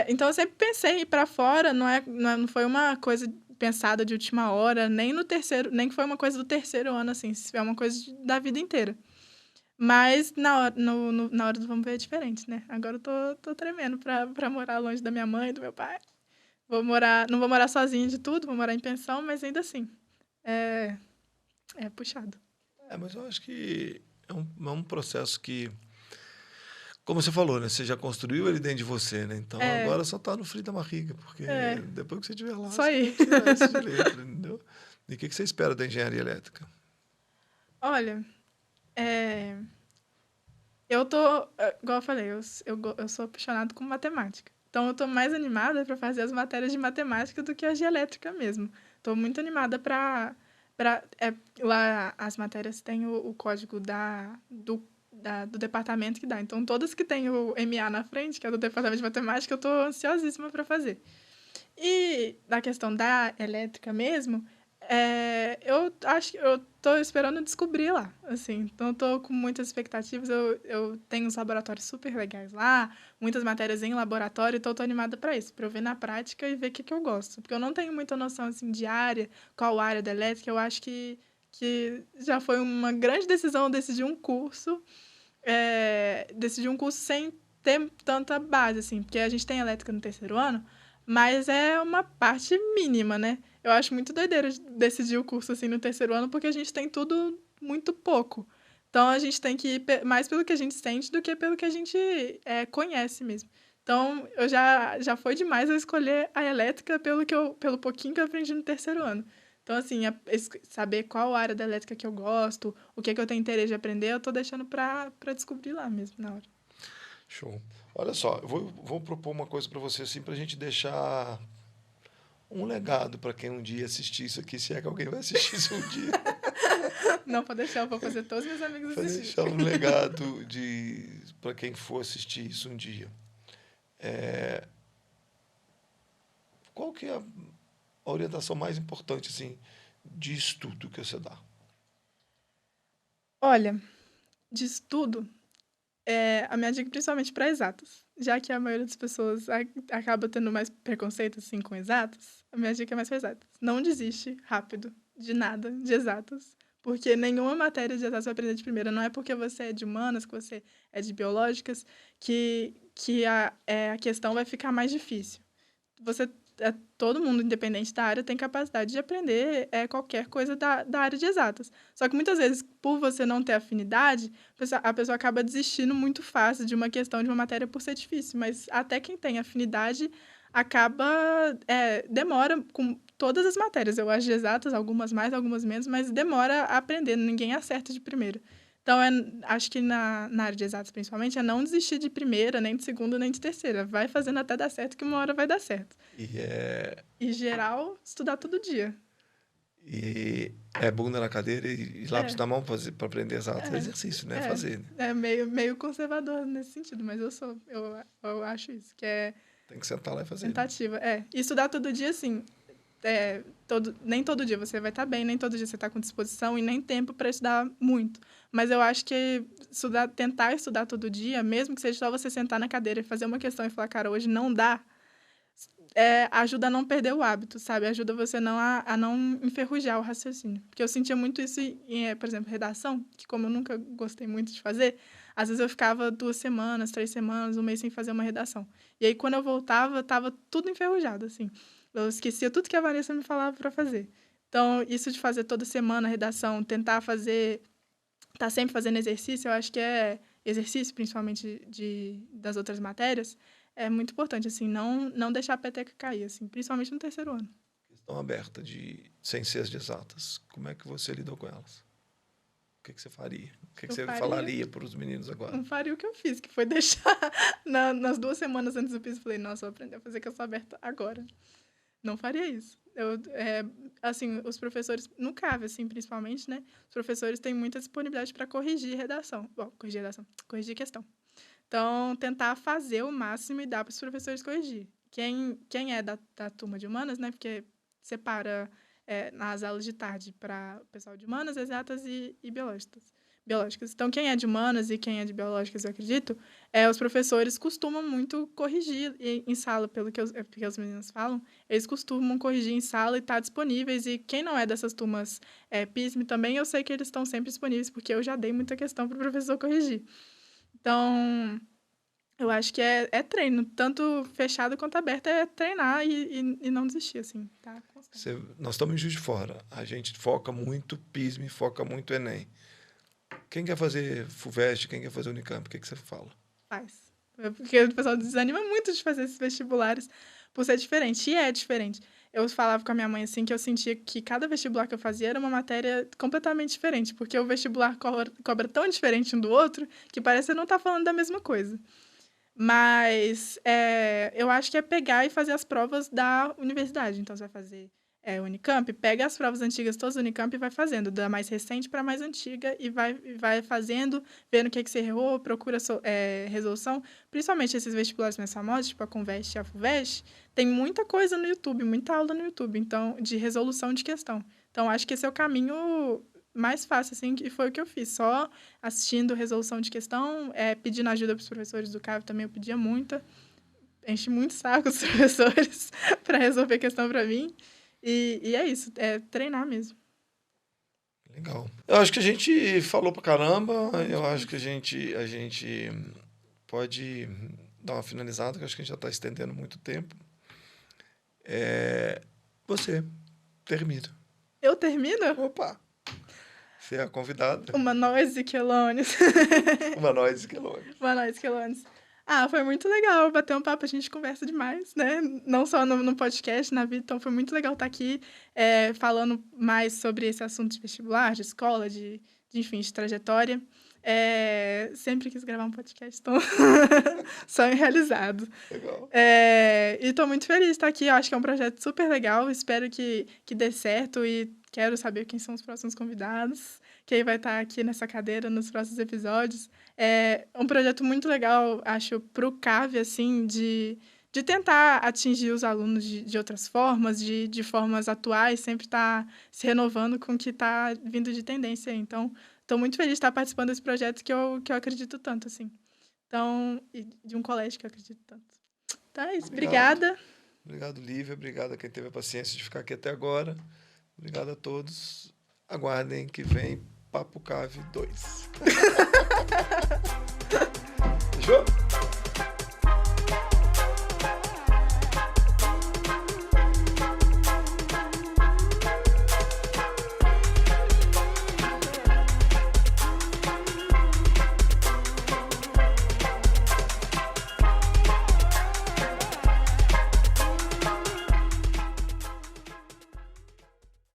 Então eu sempre pensei em ir pra fora, não foi uma coisa pensada de última hora, nem que foi uma coisa do terceiro ano, assim, é uma coisa da vida inteira. Mas na hora do vamos ver é diferente, né? Agora eu tô tremendo pra morar longe da minha mãe, do meu pai. Não vou morar sozinha de tudo, vou morar em pensão, mas ainda assim, é puxado. Mas eu acho que é um processo que, como você falou, né? Você já construiu ele dentro de você, né? Então agora só tá no frio da barriga, porque depois que você estiver lá, só você aí. vai tirar isso de letra, entendeu? E o que você espera da engenharia elétrica? Olha, eu tô, igual eu falei, eu sou apaixonada com matemática. Então, eu tô mais animada para fazer as matérias de matemática do que as de elétrica mesmo. Tô muito animada lá as matérias têm o código do departamento que dá. Então, todas que tem o MA na frente, que é do departamento de matemática, eu tô ansiosíssima para fazer. E na questão da elétrica mesmo, eu acho que eu tô esperando descobrir lá, assim. Então, eu tô com muitas expectativas. Eu tenho uns laboratórios super legais lá, muitas matérias em laboratório, então eu tô animada para isso, para eu ver na prática e ver o que eu gosto. Porque eu não tenho muita noção, assim, de área, qual área da elétrica. Eu acho que já foi uma grande decisão decidir um curso sem ter tanta base, assim. Porque a gente tem elétrica no terceiro ano, mas é uma parte mínima, né? Eu acho muito doideira decidir o curso assim no terceiro ano, porque a gente tem tudo muito pouco. Então, a gente tem que ir mais pelo que a gente sente do que pelo que a gente conhece mesmo. Então, já foi demais eu escolher a elétrica pelo pouquinho que eu aprendi no terceiro ano. Então, assim, saber qual área da elétrica que eu gosto, o que eu tenho interesse de aprender, eu tô deixando pra descobrir lá mesmo, na hora. Show. Olha só, eu vou propor uma coisa para você, assim, para a gente deixar um legado para quem um dia assistir isso aqui, se é que alguém vai assistir isso um dia. Não, pode deixar, eu vou fazer todos meus amigos Para assistirem. deixar um legado para quem for assistir isso um dia. Qual que é a orientação mais importante, assim, de estudo que você dá? Olha, de estudo, a minha dica principalmente para exatas. Já que a maioria das pessoas acaba tendo mais preconceito assim com exatas, a minha dica é mais para exatas. Não desiste rápido de nada de exatas, Porque nenhuma matéria de exatas vai aprender de primeira. Não é porque você é de humanas, que você é de biológicas, que a questão vai ficar mais difícil. Todo mundo, independente da área, tem capacidade de aprender qualquer coisa da área de exatas. Só que muitas vezes, por você não ter afinidade, a pessoa acaba desistindo muito fácil de uma questão, de uma matéria, por ser difícil. Mas até quem tem afinidade demora com todas as matérias. Eu acho de exatas, algumas mais, algumas menos, mas demora a aprender, ninguém acerta de primeira. Então, acho que na área de exatas, principalmente, é não desistir de primeira, nem de segunda, nem de terceira. Vai fazendo até dar certo, que uma hora vai dar certo. E geral, estudar todo dia. E bunda na cadeira e lápis na mão para aprender exatas. É exercício, né? Fazer. É meio conservador nesse sentido, mas eu acho isso, que é... Tem que sentar lá e fazer. Tentativa, E estudar todo dia, assim, nem todo dia você vai estar bem, nem todo dia você está com disposição e nem tempo para estudar muito. Mas eu acho que tentar estudar todo dia, mesmo que seja só você sentar na cadeira e fazer uma questão e falar, cara, hoje não dá, ajuda a não perder o hábito, sabe? Ajuda você a não enferrujar o raciocínio. Porque eu sentia muito isso em, por exemplo, redação, que como eu nunca gostei muito de fazer, às vezes eu ficava 2 semanas, 3 semanas, um mês sem fazer uma redação. E aí, quando eu voltava, tava tudo enferrujado, assim. Eu esquecia tudo que a Vanessa me falava para fazer. Então, isso de fazer toda semana redação, tentar fazer... Tá sempre fazendo exercício, eu acho que exercício, principalmente das outras matérias, é muito importante, assim, não deixar a peteca cair, assim, principalmente no terceiro ano. Questão aberta de ciências de exatas. Como é que você lidou com elas? O que você faria? O que você falaria para os meninos agora? Não faria o que eu fiz, que foi deixar nas 2 semanas antes do piso. Falei, nossa, eu vou aprender a fazer questão aberta agora. Não faria isso. Assim, os professores, no CAV, assim, principalmente, né? Os professores têm muita disponibilidade para corrigir redação. Bom, corrigir questão. Então, tentar fazer o máximo e dar para os professores corrigir. Quem é da turma de humanas, né? Porque separa nas aulas de tarde para o pessoal de humanas, exatas e biológicas. Então, quem é de humanas e quem é de biológicas, eu acredito, os professores costumam muito corrigir em sala, porque os meninos falam, eles costumam corrigir em sala e estar disponíveis. E quem não é dessas turmas PISM também, eu sei que eles estão sempre disponíveis, porque eu já dei muita questão para o professor corrigir. Então, eu acho que é treino, tanto fechado quanto aberto, é treinar e não desistir, assim, tá? Nós estamos em Juiz de Fora, a gente foca muito PISM, foca muito Enem. Quem quer fazer FUVEST, quem quer fazer Unicamp, o que você fala? Faz. Porque o pessoal desanima muito de fazer esses vestibulares por ser diferente, e é diferente. Eu falava com a minha mãe, assim, que eu sentia que cada vestibular que eu fazia era uma matéria completamente diferente, porque o vestibular cobra tão diferente um do outro que parece que não tá falando da mesma coisa. Mas eu acho que é pegar e fazer as provas da universidade. Então, você vai fazer Unicamp, pega as provas antigas todas do Unicamp e vai fazendo, da mais recente para a mais antiga, e vai fazendo, vendo o que você errou, procura resolução. Principalmente esses vestibulares mais famosos, tipo a Convest e a FUVEST, tem muita coisa no YouTube, muita aula no YouTube, então, de resolução de questão. Então, acho que esse é o caminho mais fácil, assim, que foi o que eu fiz. Só assistindo resolução de questão, pedindo ajuda para os professores do CAV também, eu pedia muita. Enche muito saco os professores para resolver questão para mim. E é isso, é treinar mesmo. Legal. Eu acho que a gente falou pra caramba, eu acho que a gente pode dar uma finalizada, que eu acho que a gente já está estendendo muito tempo. Você termina. Eu termino? Opa! Você é a convidada. Uma noise quelônios. Uma noise quelônios. Uma noise quelônios. Ah, foi muito legal bater um papo, a gente conversa demais, né? Não só no podcast, na vida, então foi muito legal estar aqui falando mais sobre esse assunto de vestibular, de escola, enfim, de trajetória. Sempre quis gravar um podcast, então sonho realizado. Legal. E estou muito feliz de estar aqui, eu acho que é um projeto super legal, espero que dê certo e quero saber quem são os próximos convidados, quem vai estar aqui nessa cadeira nos próximos episódios. É um projeto muito legal, acho, para o CAV, assim, de tentar atingir os alunos de outras formas, de formas atuais, sempre estar se renovando com o que está vindo de tendência. Então, estou muito feliz de estar participando desse projeto que eu acredito tanto, assim. Então, e de um colégio que eu acredito tanto. Então é isso, obrigada. Obrigado, Lívia. Obrigado a quem teve a paciência de ficar aqui até agora. Obrigado a todos. aguardem que vem Papo Cave 2. Fechou?